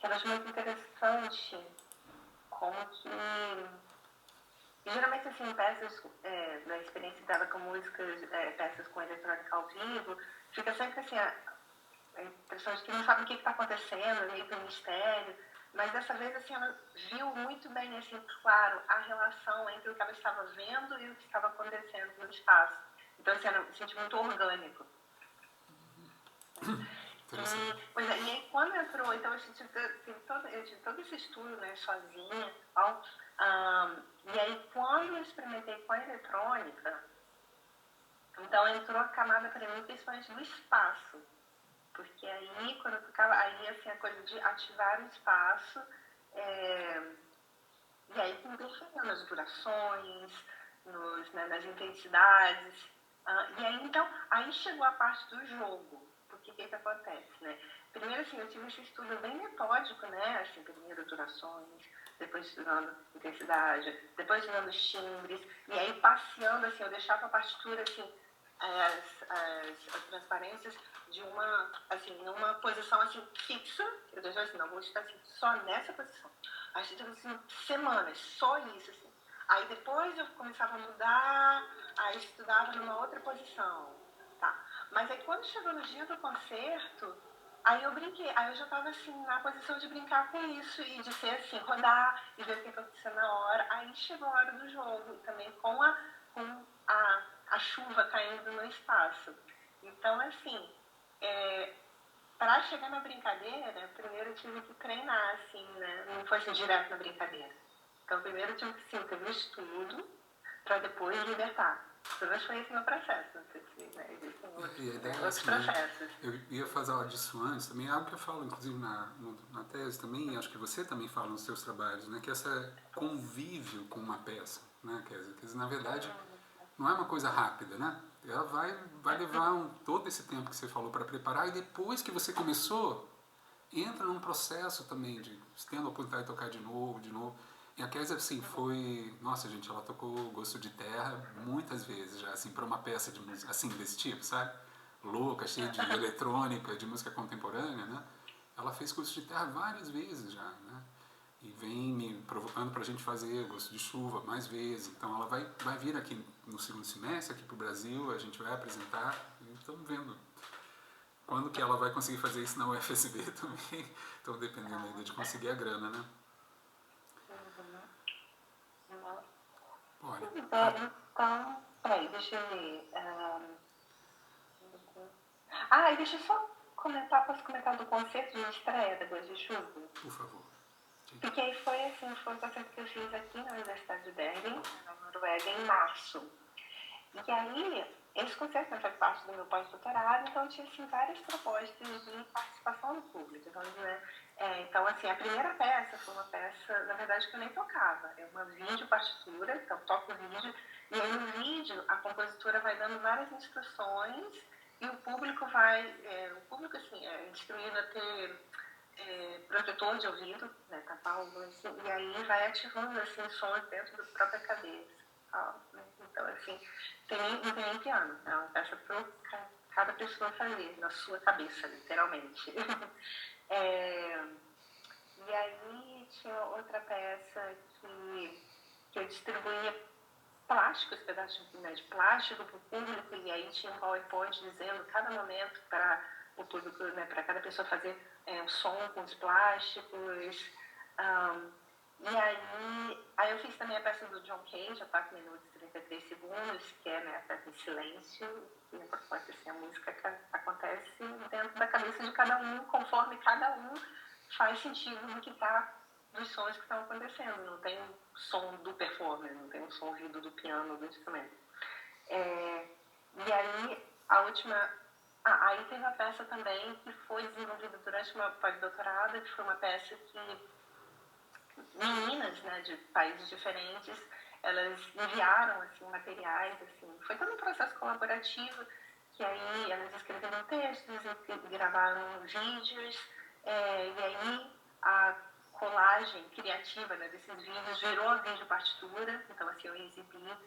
eu acho muito interessante como que... E, geralmente, assim, peças da experiência dela com músicas, peças com eletrônica ao vivo, fica sempre assim, a impressão de que não sabe o que está acontecendo, meio que um mistério. Mas dessa vez, assim, ela viu muito bem, assim, claro, a relação entre o que ela estava vendo e o que estava acontecendo no espaço. Então, assim, ela se sentiu muito orgânico. E aí, quando entrou, então eu tive todo esse estudo, né, sozinha, e aí, quando eu experimentei com a eletrônica, então entrou a camada para mim, principalmente do espaço. Porque aí, quando eu tocava, aí, assim, a coisa de ativar o espaço, e aí interferiu nas durações, nas intensidades. E aí, então, aí chegou a parte do jogo. que acontece, né? Primeiro, assim, eu tive esse estudo bem metódico, né? Assim, primeiro durações, depois estudando intensidade, depois estudando os timbres, e aí passeando, assim, eu deixava a partitura, assim, as transparências de uma, assim, numa posição, assim, fixa. Eu deixava assim, não, vou estar assim, só nessa posição. Acho que assim, semanas, só isso, assim. Aí depois eu começava a mudar, aí estudava numa outra posição, tá? Mas aí quando chegou no dia do concerto, aí eu brinquei, aí eu já estava assim, na posição de brincar com isso e de ser assim, rodar e ver o que aconteceu na hora. Aí chegou a hora do jogo, e também com a chuva caindo no espaço. Então, assim, para chegar na brincadeira, primeiro eu tive que treinar, assim, né? Não foi assim, direto na brincadeira. Então, primeiro eu tive que, sim, ter um estudo para depois libertar. Pelo menos foi esse meu processo. Não sei se, né, existem outros processos. Eu ia fazer disso antes, também é algo que eu falo, inclusive, na tese também, e acho que você também fala nos seus trabalhos, né? Que essa convívio com uma peça, né? Quer dizer, na verdade, não é uma coisa rápida, né? Ela vai levar todo esse tempo que você falou para preparar, e depois que você começou, entra num processo também de tendo a oportunidade de tocar de novo. E a Kézia, assim, foi... Nossa, gente, ela tocou Gosto de Terra muitas vezes já, assim, para uma peça de música, assim, desse tipo, sabe? Louca, cheia de eletrônica, de música contemporânea, né? Ela fez Gosto de Terra várias vezes já, né? E vem me provocando para a gente fazer Gosto de Chuva mais vezes. Então ela vai vir aqui no segundo semestre, aqui para o Brasil, a gente vai apresentar, e estamos vendo quando que ela vai conseguir fazer isso na UFSB também. Estão dependendo ainda de conseguir a grana, né? Olha. Então, peraí, deixa eu ver. E deixa eu só posso comentar do concerto de estreia da Gosto de Chuva? Por favor. Porque aí foi um concerto que eu fiz aqui na Universidade de Bergen, na Noruega, em março. E aí, esse concerto faz parte do meu pós-doutorado, então eu tinha assim, várias propostas de participação do público. Então, assim, a primeira peça foi uma peça, na verdade, que eu nem tocava. É uma vídeo-partitura, então eu toco o vídeo, e aí no vídeo a compositora vai dando várias instruções e o público assim, é instruído a ter protetor de ouvido, né, tapar o assim, e aí vai ativando assim, sons dentro da própria cabeça. Né? Então, assim, não tem nem piano, é uma peça para cada pessoa fazer, na sua cabeça, literalmente. E aí tinha outra peça que eu distribuía plásticos, pedaços, né, de plástico para o público, e aí tinha um PowerPoint dizendo cada momento para o público, né, para cada pessoa fazer um som com os plásticos. E aí eu fiz também a peça do John Cage, a 4 minutos e 33 segundos, que é, né, a peça em silêncio, e a proposta assim, a música acontece dentro da cabeça de cada um, conforme cada um faz sentido no que está, dos sons que estão acontecendo. Não tem o som do performer, não tem o som ouvido do piano, do instrumento. E aí, a última... aí teve a peça também que foi desenvolvida durante o meu pós-doutorado, que foi uma peça que meninas, né, de países diferentes, elas enviaram assim, materiais, assim, foi todo um processo colaborativo, que aí elas escreveram textos, gravaram vídeos, e aí a colagem criativa, né, desses vídeos virou a vídeo partitura, então assim, eu exibi,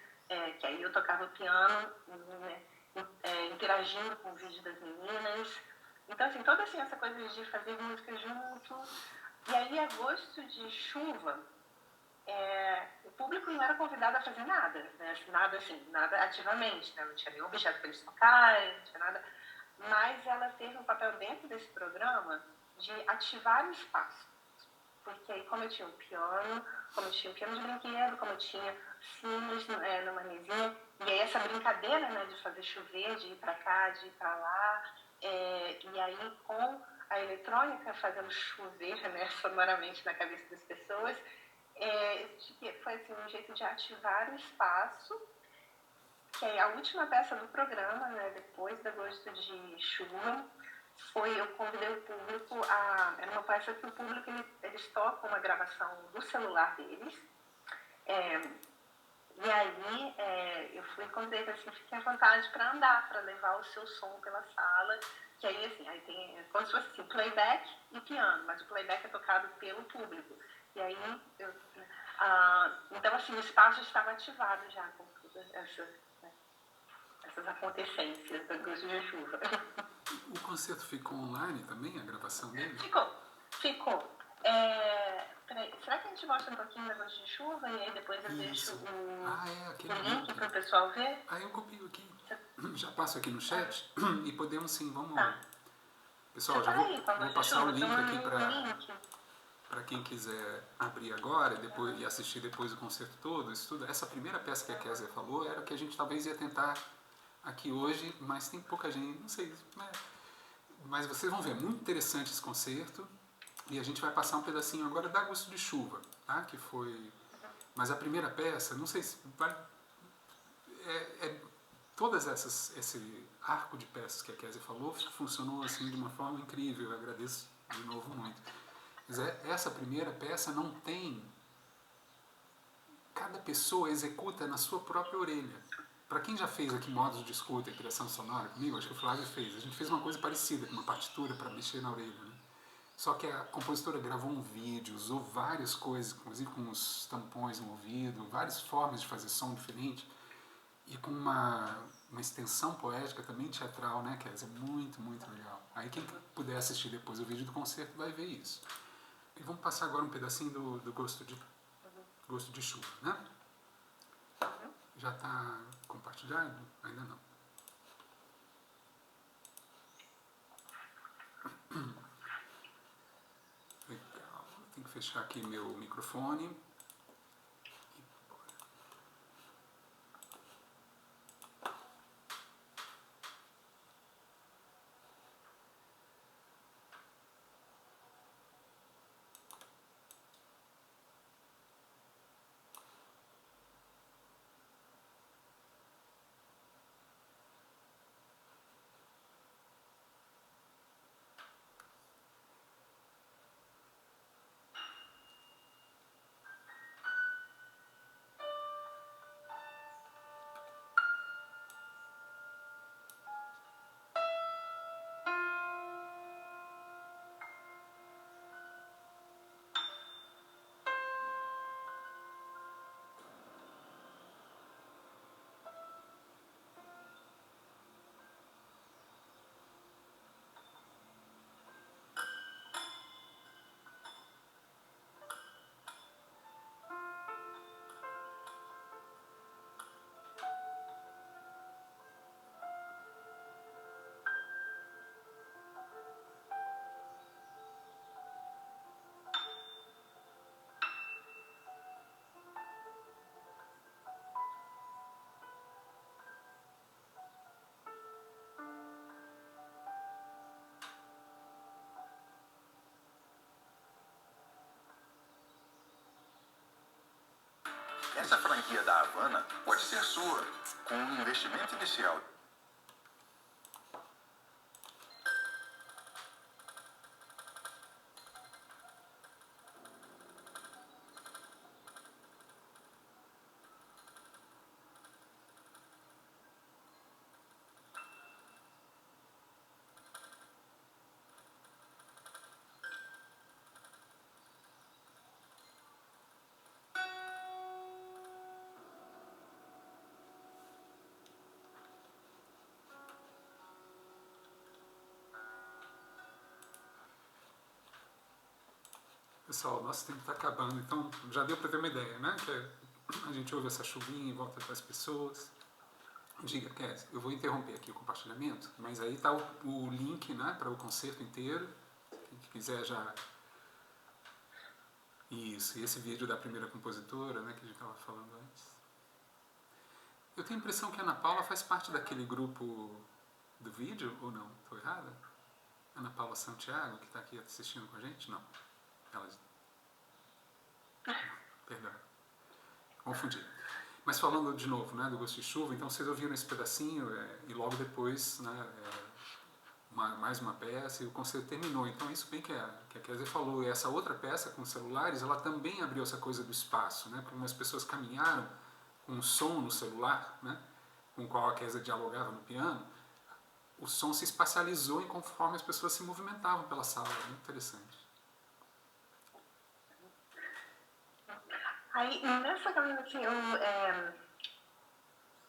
que aí eu tocava o piano, né, interagindo com o vídeo das meninas. Então assim, toda assim, essa coisa de fazer música junto. E aí, a Gosto de Chuva, o público não era convidado a fazer nada, né? Nada ativamente, né? Não tinha nenhum objeto para eles tocarem, não tinha nada. Mas ela teve um papel dentro desse programa de ativar o espaço. Porque aí, como eu tinha um piano de brinquedo, como eu tinha sinos numa mesinha, e aí essa brincadeira, né, de fazer chover, de ir para cá, de ir para lá, e aí com a eletrônica fazendo chover, né, sonoramente na cabeça das pessoas, foi assim, um jeito de ativar o espaço, que é a última peça do programa, né, depois da Gosto de Chuva, eu convidei o público era uma peça que o público, eles tocam uma gravação do celular deles, e aí eu fui encontrei assim, fiquem à vontade para andar, para levar o seu som pela sala, que aí assim, aí tem como se fosse assim, playback e piano, mas o playback é tocado pelo público. E aí, então assim, o espaço estava ativado já com todas essas acontecências do Gosto de Chuva. O concerto ficou online também, a gravação dele? Ficou. Peraí, será que a gente mostra um pouquinho da Gosto de Chuva e aí depois eu deixo o link para o pessoal ver? Aí eu copio aqui, já passo aqui no chat e podemos sim, vamos... Tá. Pessoal, já vou passar o link aqui para quem quiser abrir agora e assistir depois o concerto todo. Isso tudo. Essa primeira peça que a Kézia falou era o que a gente talvez ia tentar aqui hoje, mas tem pouca gente, não sei, mas vocês vão ver, muito interessante esse concerto. E a gente vai passar um pedacinho agora da Gosto de Chuva, tá? Que foi... Mas a primeira peça, não sei se... todas esse arco de peças que a Kézia falou funcionou assim de uma forma incrível, eu agradeço de novo muito. Mas essa primeira peça não tem... Cada pessoa executa na sua própria orelha. Para quem já fez aqui modos de escuta e criação sonora comigo, acho que o Flávio fez, a gente fez uma coisa parecida, com uma partitura para mexer na orelha, né? Só que a compositora gravou um vídeo, usou várias coisas, inclusive com uns tampões no ouvido, várias formas de fazer som diferente, e com uma extensão poética também teatral, né? Quer dizer, muito, muito legal. Aí quem puder assistir depois o vídeo do concerto vai ver isso. E vamos passar agora um pedacinho do Gosto de Chuva, né? Já está compartilhado? Ainda não. Legal. Tenho que fechar aqui meu microfone. Essa franquia da Havana pode ser sua, com um investimento inicial. Pessoal, nosso tempo está acabando, então já deu para ter uma ideia, né? Que a gente ouve essa chuvinha em volta das pessoas. Diga, Kézia, eu vou interromper aqui o compartilhamento, mas aí está o link, né, para o concerto inteiro. Quem quiser já... Isso, e esse vídeo da primeira compositora, né, que a gente estava falando antes. Eu tenho a impressão que a Ana Paula faz parte daquele grupo do vídeo, ou não? Estou errada? Ana Paula Santiago, que está aqui assistindo com a gente? Não. Perdão, confundi. Mas falando de novo, né, do Gosto de Chuva, então vocês ouviram esse pedacinho e logo depois, né, mais uma peça e o concerto terminou. Então isso bem que a Kézia falou. E essa outra peça com celulares, ela também abriu essa coisa do espaço, né, porque as pessoas caminharam com um som no celular, né, com o qual a Kézia dialogava no piano, o som se espacializou conforme as pessoas se movimentavam pela sala. Muito interessante. Aí, nessa caminhada, assim,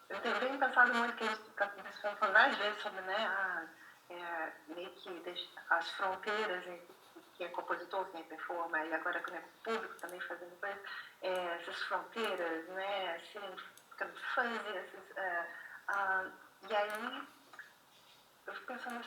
eu tenho pensado muito que a gente está falando várias vezes sobre, né, meio que as fronteiras entre quem é compositor, quem é performer, e agora quem é público também fazendo coisa, essas fronteiras, né, assim, ficando fuzzy, e aí eu fico pensando,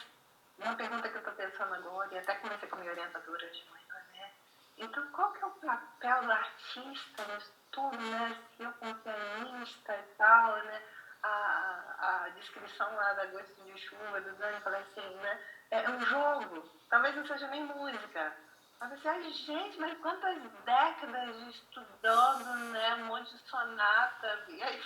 uma pergunta que eu estou pensando agora, e até comecei com a minha orientadora de manhã, né, então qual que é o papel do artista nisso tudo, né, se eu como pianista e tal, né, a descrição lá da Gosto de Chuva, do Dani, falei assim, né, é um jogo, talvez não seja nem música. Mas você, ai, gente, mas quantas décadas de estudando, né, um monte de sonata, e aí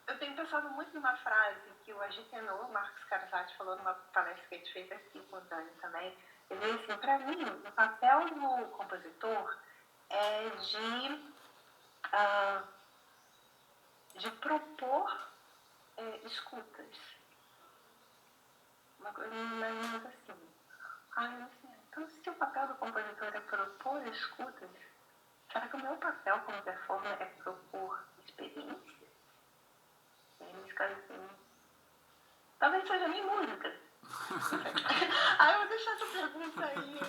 eu tenho pensado muito numa frase que o Agitenor, o Marcos Carzati, falou numa palestra que a gente fez aqui com o Dani também. Ele disse assim, para mim, o papel do compositor é de propor escutas. Uma coisa mais ou menos assim. Então, se o papel do compositor é propor escutas, será que o meu papel como performer é propor experiências? E aí, nesse caso, assim, talvez seja nem música. Eu vou deixar essa pergunta aí,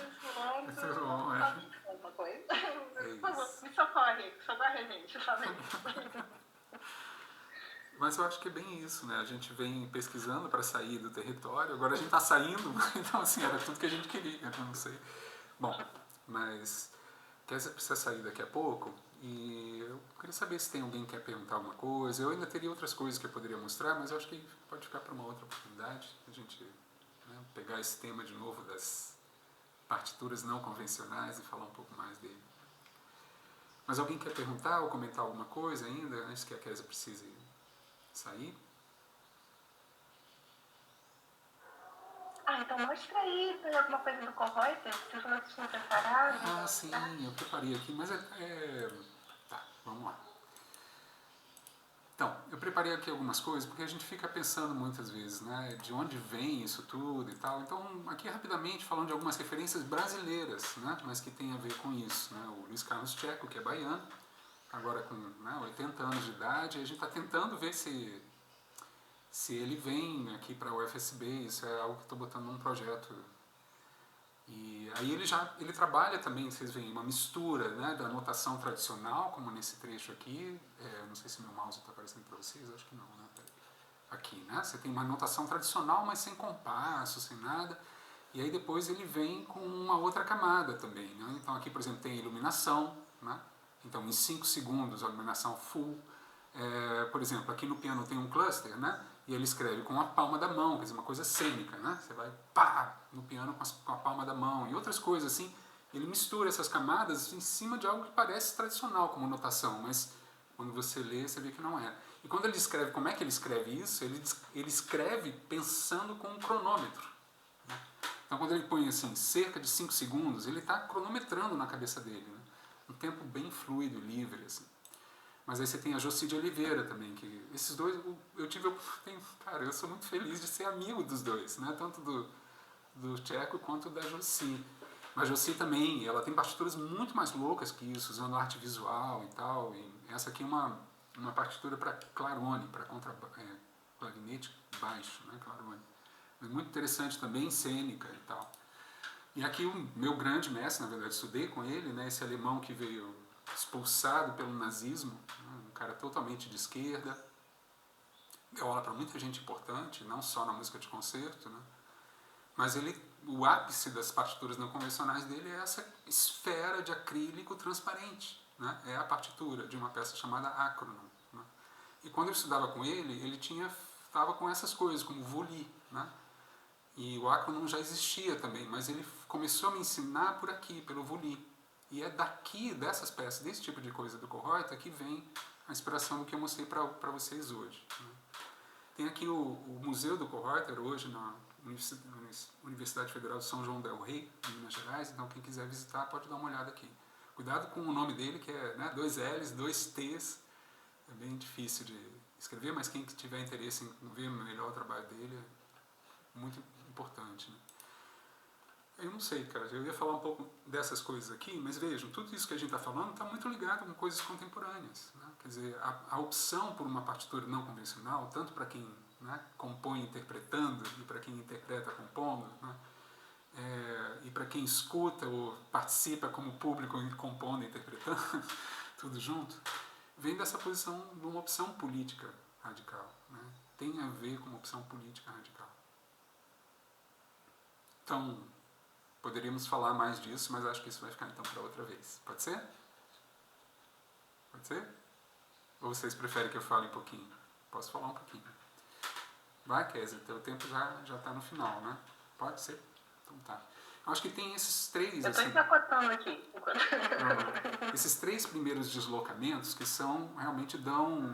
Muito bom, uma coisa. Por favor, me socorre a gente, sabe? Mas eu acho que é bem isso, né? A gente vem pesquisando para sair do território, agora a gente está saindo, então assim, era tudo que a gente queria, eu não sei. Bom, mas Kézia precisa sair daqui a pouco e eu queria saber se tem alguém que quer perguntar alguma coisa. Eu ainda teria outras coisas que eu poderia mostrar, mas eu acho que pode ficar para uma outra oportunidade, a gente, né, pegar esse tema de novo das partituras não convencionais e falar um pouco mais dele. Mas alguém quer perguntar ou comentar alguma coisa ainda, antes que a Kézia precise sair? Então mostra aí, tem alguma coisa do Kohreuter? Você falou que tinha preparado? Sim, eu preparei aqui, mas tá, vamos lá. Então, eu preparei aqui algumas coisas, porque a gente fica pensando muitas vezes, né, de onde vem isso tudo e tal. Então, aqui rapidamente, falando de algumas referências brasileiras, né, mas que tem a ver com isso, né. O Luiz Carlos Tcheco, que é baiano, agora com, né, 80 anos de idade, e a gente está tentando ver se ele vem aqui para a UFSB. Isso é algo que estou botando num projeto. E aí ele trabalha também, vocês veem, uma mistura, né, da notação tradicional, como nesse trecho aqui. Não sei se meu mouse está aparecendo para vocês, acho que não, né? Aqui, né? Você tem uma notação tradicional, mas sem compasso, sem nada. E aí depois ele vem com uma outra camada também, né? Então aqui, por exemplo, tem a iluminação, né? Então em 5 segundos a iluminação full. Por exemplo, aqui no piano tem um cluster, né? E ele escreve com a palma da mão, quer dizer, uma coisa cênica, né? Você vai pá no piano com a palma da mão e outras coisas assim. Ele mistura essas camadas em cima de algo que parece tradicional como notação, mas quando você lê, você vê que não é. E quando ele descreve como é que ele escreve isso, ele escreve pensando com um cronômetro, né? Então quando ele põe assim, cerca de 5 segundos, ele está cronometrando na cabeça dele, né? Um tempo bem fluido, livre, assim. Mas aí você tem a Jocy de Oliveira também, que esses dois, cara, eu sou muito feliz de ser amigo dos dois, né? Tanto do Tcheco quanto da Jocy. Mas a Jocy também, ela tem partituras muito mais loucas que isso, usando arte visual e tal. E essa aqui é uma partitura para clarone, para clarinete baixo, né? Clarone. Mas muito interessante também, cênica e tal. E aqui o meu grande mestre, na verdade, estudei com ele, né? Esse alemão que veio expulsado pelo nazismo, né, um cara totalmente de esquerda, deu aula para muita gente importante, não só na música de concerto, né, mas o ápice das partituras não convencionais dele é essa esfera de acrílico transparente, né, é a partitura de uma peça chamada Acronon, né, e quando eu estudava com ele estava com essas coisas, como o Vouli, né, e o Acronon já existia também, mas ele começou a me ensinar por aqui, pelo Vouli. E é daqui, dessas peças, desse tipo de coisa do Kohreuter, que vem a inspiração do que eu mostrei para vocês hoje, né? Tem aqui o Museu do Kohreuter hoje na Universidade Federal de São João del Rei, em Minas Gerais, então quem quiser visitar pode dar uma olhada aqui. Cuidado com o nome dele, que é, né, 2 L's, 2 T's, é bem difícil de escrever, mas quem tiver interesse em ver melhor o trabalho dele é muito importante, né? Eu não sei, cara, eu ia falar um pouco dessas coisas aqui, mas vejam, tudo isso que a gente está falando está muito ligado com coisas contemporâneas, né? Quer dizer, a opção por uma partitura não convencional, tanto para quem, né, compõe interpretando e para quem interpreta compondo, né, e para quem escuta ou participa como público compondo e interpretando, tudo junto, vem dessa posição de uma opção política radical, né? Tem a ver com uma opção política radical. Então, poderíamos falar mais disso, mas acho que isso vai ficar então para outra vez. Pode ser? Pode ser? Ou vocês preferem que eu fale um pouquinho? Posso falar um pouquinho. Vai, Kézia, teu tempo já está no final, né? Pode ser? Então tá. Eu acho que tem esses três... Eu estou empacotando aqui. Esses três primeiros deslocamentos que realmente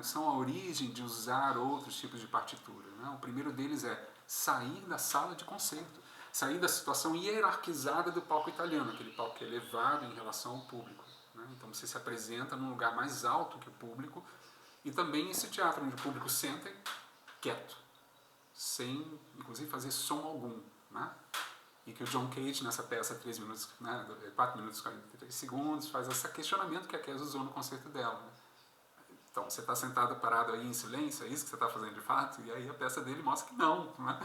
são a origem de usar outros tipos de partitura, né? O primeiro deles é sair da sala de concerto, sair da situação hierarquizada do palco italiano, aquele palco que é elevado em relação ao público, né? Então você se apresenta num lugar mais alto que o público, e também esse teatro onde o público senta quieto, sem inclusive fazer som algum, né? E que o John Cage, nessa peça 3 minutos, né, 4 minutos e 43 segundos, faz esse questionamento que a Kézia usou no concerto dela, né? Então, você está sentado, parado aí em silêncio, é isso que você está fazendo de fato? E aí a peça dele mostra que não, né?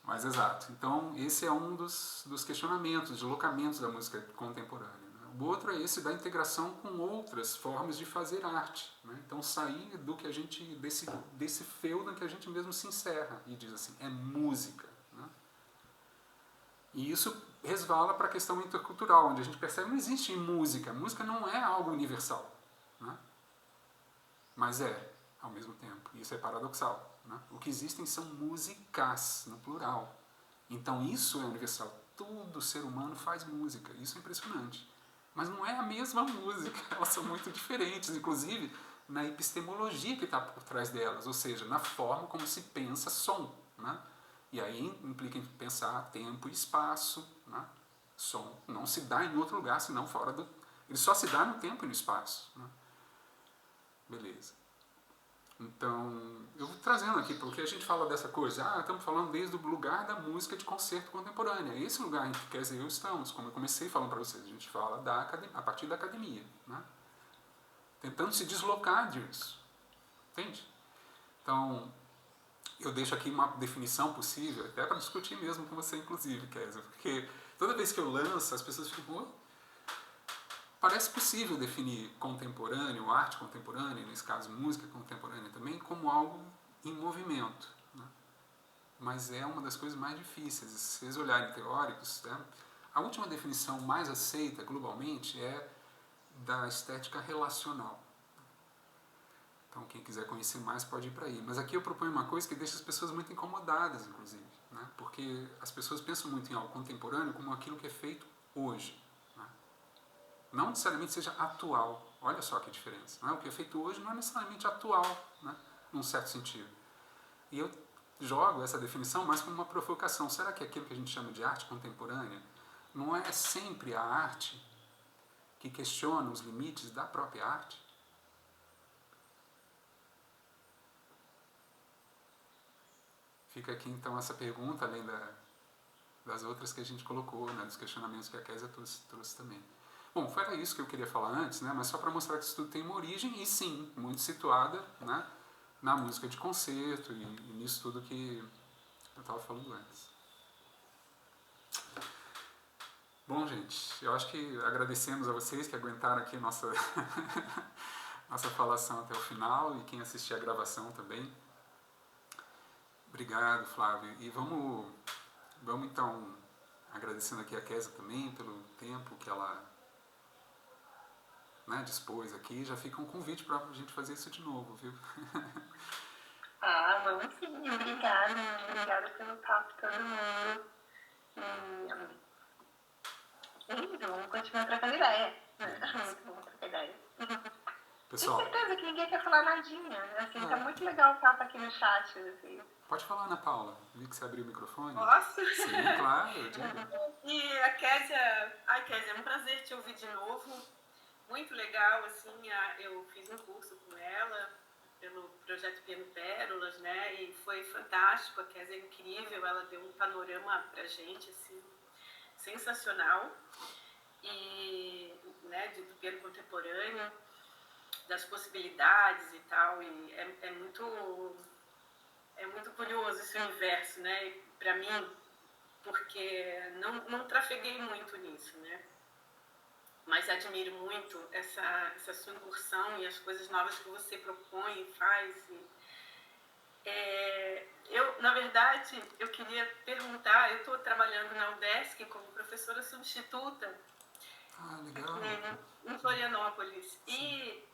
Mas exato. Então, esse é um dos questionamentos, deslocamentos da música contemporânea, né? O outro é esse da integração com outras formas de fazer arte, né? Então, sair do que a gente, desse feudo em que a gente mesmo se encerra e diz assim, é música, né? E isso resvala para a questão intercultural, onde a gente percebe que não existe música. Música não é algo universal, né? Mas é, ao mesmo tempo. Isso é paradoxal, né? O que existem são músicas, no plural. Então isso é universal. Todo ser humano faz música. Isso é impressionante. Mas não é a mesma música. Elas são muito diferentes, inclusive na epistemologia que está por trás delas, ou seja, na forma como se pensa som, né? E aí implica em pensar tempo e espaço, né? Som não se dá em outro lugar, senão fora do... Ele só se dá no tempo e no espaço, né? Beleza. Então, eu vou trazendo aqui, porque a gente fala dessa coisa, estamos falando desde o lugar da música de concerto contemporânea. Esse lugar em que Kézia e eu estamos, como eu comecei falando para vocês, a gente fala a partir da academia, né? Tentando se deslocar disso. Entende? Então, eu deixo aqui uma definição possível, até para discutir mesmo com você, inclusive, Kézia, porque toda vez que eu lanço, as pessoas ficam, parece possível definir contemporâneo, arte contemporânea, nesse caso música contemporânea também, como algo em movimento, né? Mas é uma das coisas mais difíceis. Se vocês olharem teóricos, né? A última definição mais aceita globalmente é da estética relacional. Então, quem quiser conhecer mais pode ir para aí. Mas aqui eu proponho uma coisa que deixa as pessoas muito incomodadas, inclusive, né? Porque as pessoas pensam muito em algo contemporâneo como aquilo que é feito hoje, né? Não necessariamente seja atual. Olha só que diferença, né? O que é feito hoje não é necessariamente atual, né? Num certo sentido. E eu jogo essa definição mais como uma provocação. Será que aquilo que a gente chama de arte contemporânea não é sempre a arte que questiona os limites da própria arte? Fica aqui então essa pergunta, além das outras que a gente colocou, né, dos questionamentos que a Kézia trouxe também. Bom, era isso que eu queria falar antes, né, mas só para mostrar que isso tudo tem uma origem, e sim, muito situada, né, na música de concerto e nisso tudo que eu estava falando antes. Bom, gente, eu acho que agradecemos a vocês que aguentaram aqui nossa falação até o final, e quem assistir a gravação também. Obrigado, Flávio. E vamos então, agradecendo aqui a Kézia também pelo tempo que ela, né, dispôs aqui. Já fica um convite para a gente fazer isso de novo, viu? Vamos sim. Obrigada pelo papo, todo mundo. Vamos continuar trocando ideia. Muito bom trocar ideia. Pessoal, tenho certeza que ninguém quer falar nadinha. Assim, tá muito legal o papo aqui no chat. Assim. Pode falar, Ana Paula. Vi que você abriu o microfone. Posso? Sim, claro. Diga. E a Kézia... Ai, Kézia, é um prazer te ouvir de novo. Muito legal, assim, eu fiz um curso com ela projeto Piano Pérolas, né? E foi fantástico, a Kézia é incrível, ela deu um panorama pra gente, assim, sensacional. E, né, do piano contemporâneo, das possibilidades e tal, e é muito curioso esse universo, né? Para mim, porque não trafeguei muito nisso, né? Mas admiro muito essa sua incursão e as coisas novas que você propõe e faz. Na verdade, eu queria perguntar, eu estou trabalhando na UDESC como professora substituta Legal. em Florianópolis. E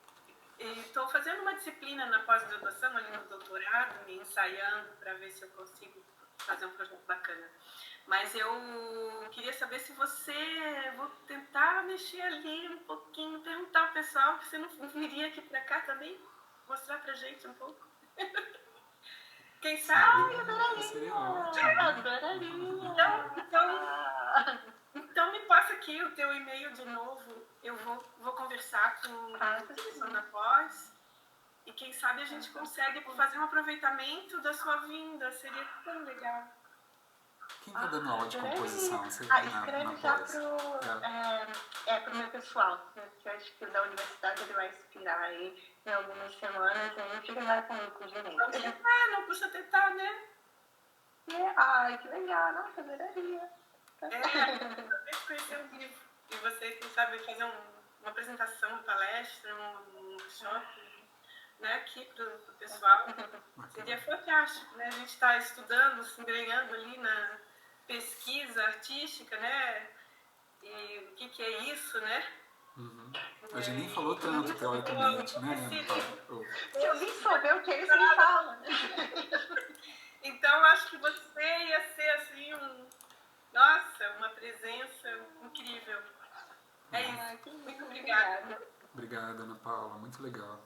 estou fazendo uma disciplina na pós-graduação, ali no doutorado, me ensaiando para ver se eu consigo fazer um projeto bacana. Mas eu queria saber se vou tentar mexer ali um pouquinho, perguntar ao pessoal se você não viria aqui para cá também, mostrar pra gente um pouco. Quem sabe? Seria ótimo. Adoraria! Então me passa aqui o teu e-mail de novo. Eu vou conversar com a pessoa na pós. E quem sabe a gente consegue fazer um aproveitamento da sua vinda. Seria tão legal. Quem está dando aula de composição? Você escreve já pro meu pessoal, que eu acho que da universidade ele vai expirar aí em algumas semanas, aí a gente vai com o gerente. Não custa tentar, né? Ai, que legal, nossa, adoraria. Talvez conhecer o livro. E você, quem sabe, fazer uma apresentação, uma palestra, um workshop, né, aqui pro pessoal. Seria fantástico, né? A gente está estudando, se embrenhando ali na pesquisa artística, né? E o que é isso, né? A gente nem falou tanto, teoricamente, né? Eu nem souber o que eles me falam. Então, acho que você ia ser, assim, uma presença incrível. É isso. Muito obrigada. Obrigada, Ana Paula. Muito legal.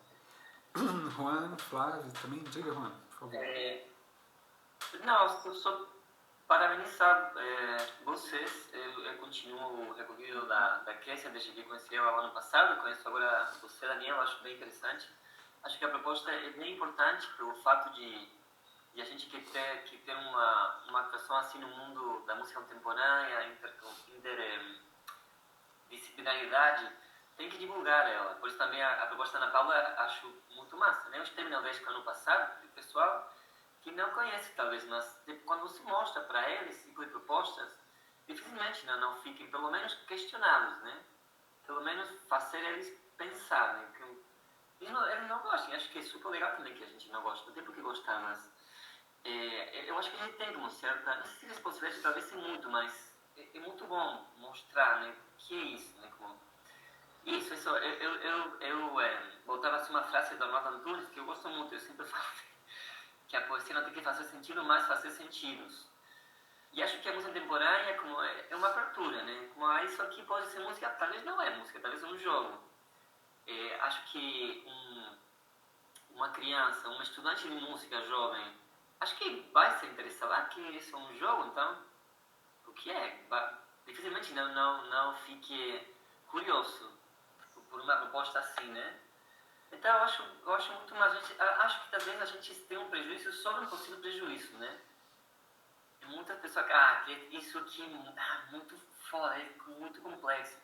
Juan, Flávio, também? Diga, Juan, por favor. Não, só parabenizar vocês. Eu continuo o recorrido da Kézia desde que conheci ela ano passado. Conheço agora você, Daniel, acho bem interessante. Acho que a proposta é bem importante pelo fato de a gente ter uma atuação assim no mundo da música contemporânea, interdisciplinaridade, tem que divulgar ela. Por isso também a proposta da Ana Paula acho muito massa, né? Eu estive na UDESC ano passado, o pessoal que não conhece talvez, mas quando você mostra para eles esse tipo de propostas, dificilmente não fiquem pelo menos questionados, né? Pelo menos fazer eles pensar, né? Que eles não gostem, acho que é super legal também que a gente não gosta, não tem por que gostar, mas eu acho que a gente tem uma certa, não sei se responsabilidade talvez seja muito, mas é muito bom mostrar, né? O que é isso, né? Isso, eu voltava assim uma frase do Arnaldo Antunes que eu gosto muito, eu sempre falo que a poesia não tem que fazer sentido, mas fazer sentidos. E acho que a música contemporânea é uma abertura, né? Como isso aqui pode ser música, talvez não é música, talvez é um jogo. Acho que uma criança, uma estudante de música jovem, acho que vai se interessar, que isso é um jogo, então, o que é? Dificilmente não fique curioso por uma proposta assim, né? Então eu acho muito mais, acho que talvez a gente tenha um prejuízo sobre um possível prejuízo, né? Tem muitas pessoas que isso aqui é muito foda, é muito complexo.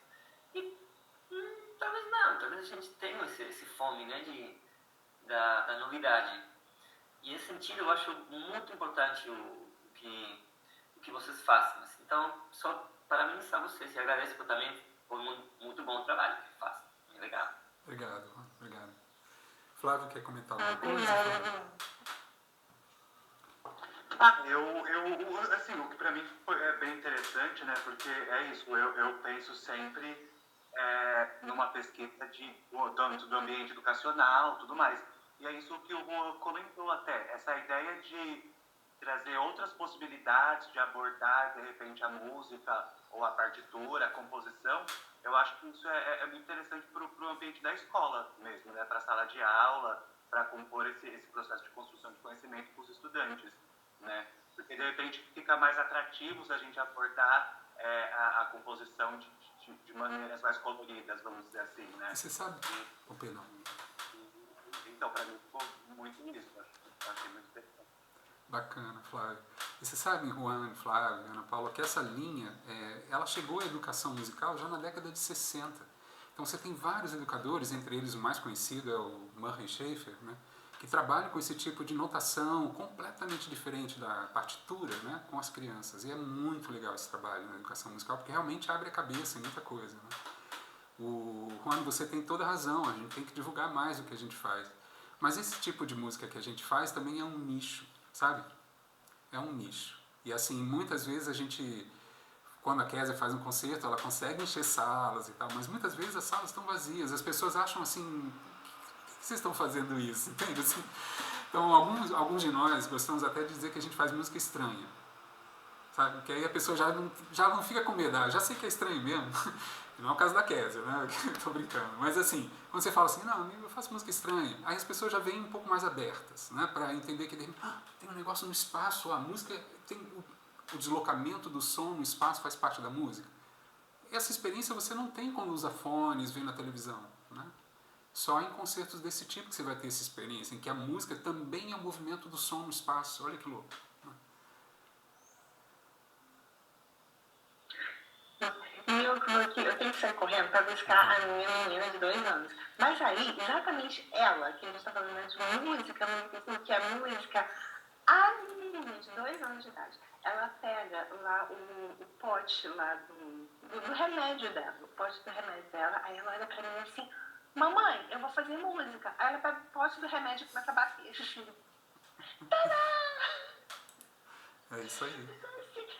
E talvez não, talvez a gente tenha esse fome, né, da novidade. E nesse sentido eu acho muito importante o que vocês fazem. Então, só parabenizar vocês e agradeço também por muito bom trabalho que fazem. É legal. Obrigado. Flávio, quer comentar alguma coisa? Assim, o que para mim é bem interessante, né? Porque é isso, eu penso sempre numa pesquisa do ambiente educacional, tudo mais. E é isso que o Juan comentou até, essa ideia de trazer outras possibilidades de abordar, de repente, a música ou a partitura, a composição. Eu acho que isso é muito interessante para o ambiente da escola mesmo, né? Para a sala de aula, para compor esse processo de construção de conhecimento para os estudantes, né? Porque, de repente, fica mais atrativo se a gente abordar a composição de maneiras mais coloridas, vamos dizer assim, né? Você sabe? Perdão. Então, para mim, ficou muito isso. Eu achei muito interessante. Bacana, Flávio. E você sabe, Juan, Flávio, Ana Paula, que essa linha, ela chegou à educação musical já na década de 60. Então você tem vários educadores, entre eles o mais conhecido é o Murray Schafer, né, que trabalham com esse tipo de notação completamente diferente da partitura, né, com as crianças. E é muito legal esse trabalho na educação musical, porque realmente abre a cabeça em muita coisa. Né? Juan, você tem toda a razão, a gente tem que divulgar mais o que a gente faz. Mas esse tipo de música que a gente faz também é um nicho, sabe? É um nicho. E assim, muitas vezes a gente, quando a Kézia faz um concerto, ela consegue encher salas e tal, mas muitas vezes as salas estão vazias. As pessoas acham assim, por que vocês estão fazendo isso? Entende? Assim, então, alguns de nós gostamos até de dizer que a gente faz música estranha. Sabe? Que aí a pessoa já não fica com medo. Já sei que é estranho mesmo. Não é o caso da Kézia, né? Tô brincando. Mas assim, quando você fala assim, não, eu faço música estranha, aí as pessoas já vêm um pouco mais abertas, né? Para entender que tem um negócio no espaço, a música tem o deslocamento do som no espaço faz parte da música. Essa experiência você não tem quando usa fones, vê na televisão, né? Só em concertos desse tipo que você vai ter essa experiência, em que a música também é o movimento do som no espaço. Olha que louco. E eu tenho que sair correndo para buscar a minha menina de 2 anos. Mas aí, exatamente ela, que a gente está falando de música, que a música, a menina de 2 anos de idade, ela pega lá o pote lá do remédio dela, o pote do remédio dela, aí ela olha para mim assim, mamãe, eu vou fazer música. Aí ela pega o pote do remédio e começa a bater. Tadá! É isso aí.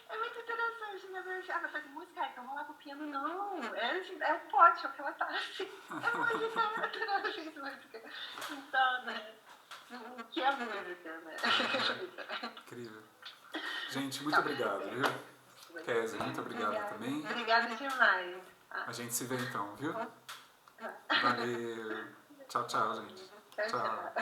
É muito interessante, né? Vai fazer música, então vamos lá pro piano. Não, é o pote, é o que ela tá assim. É música, é adorando música. Então, né? O que é música, né? Incrível. Gente, muito obrigado, viu? Kézia, muito obrigado também. Obrigada demais. A gente se vê então, viu? Valeu. Tchau, tchau, gente. Tchau.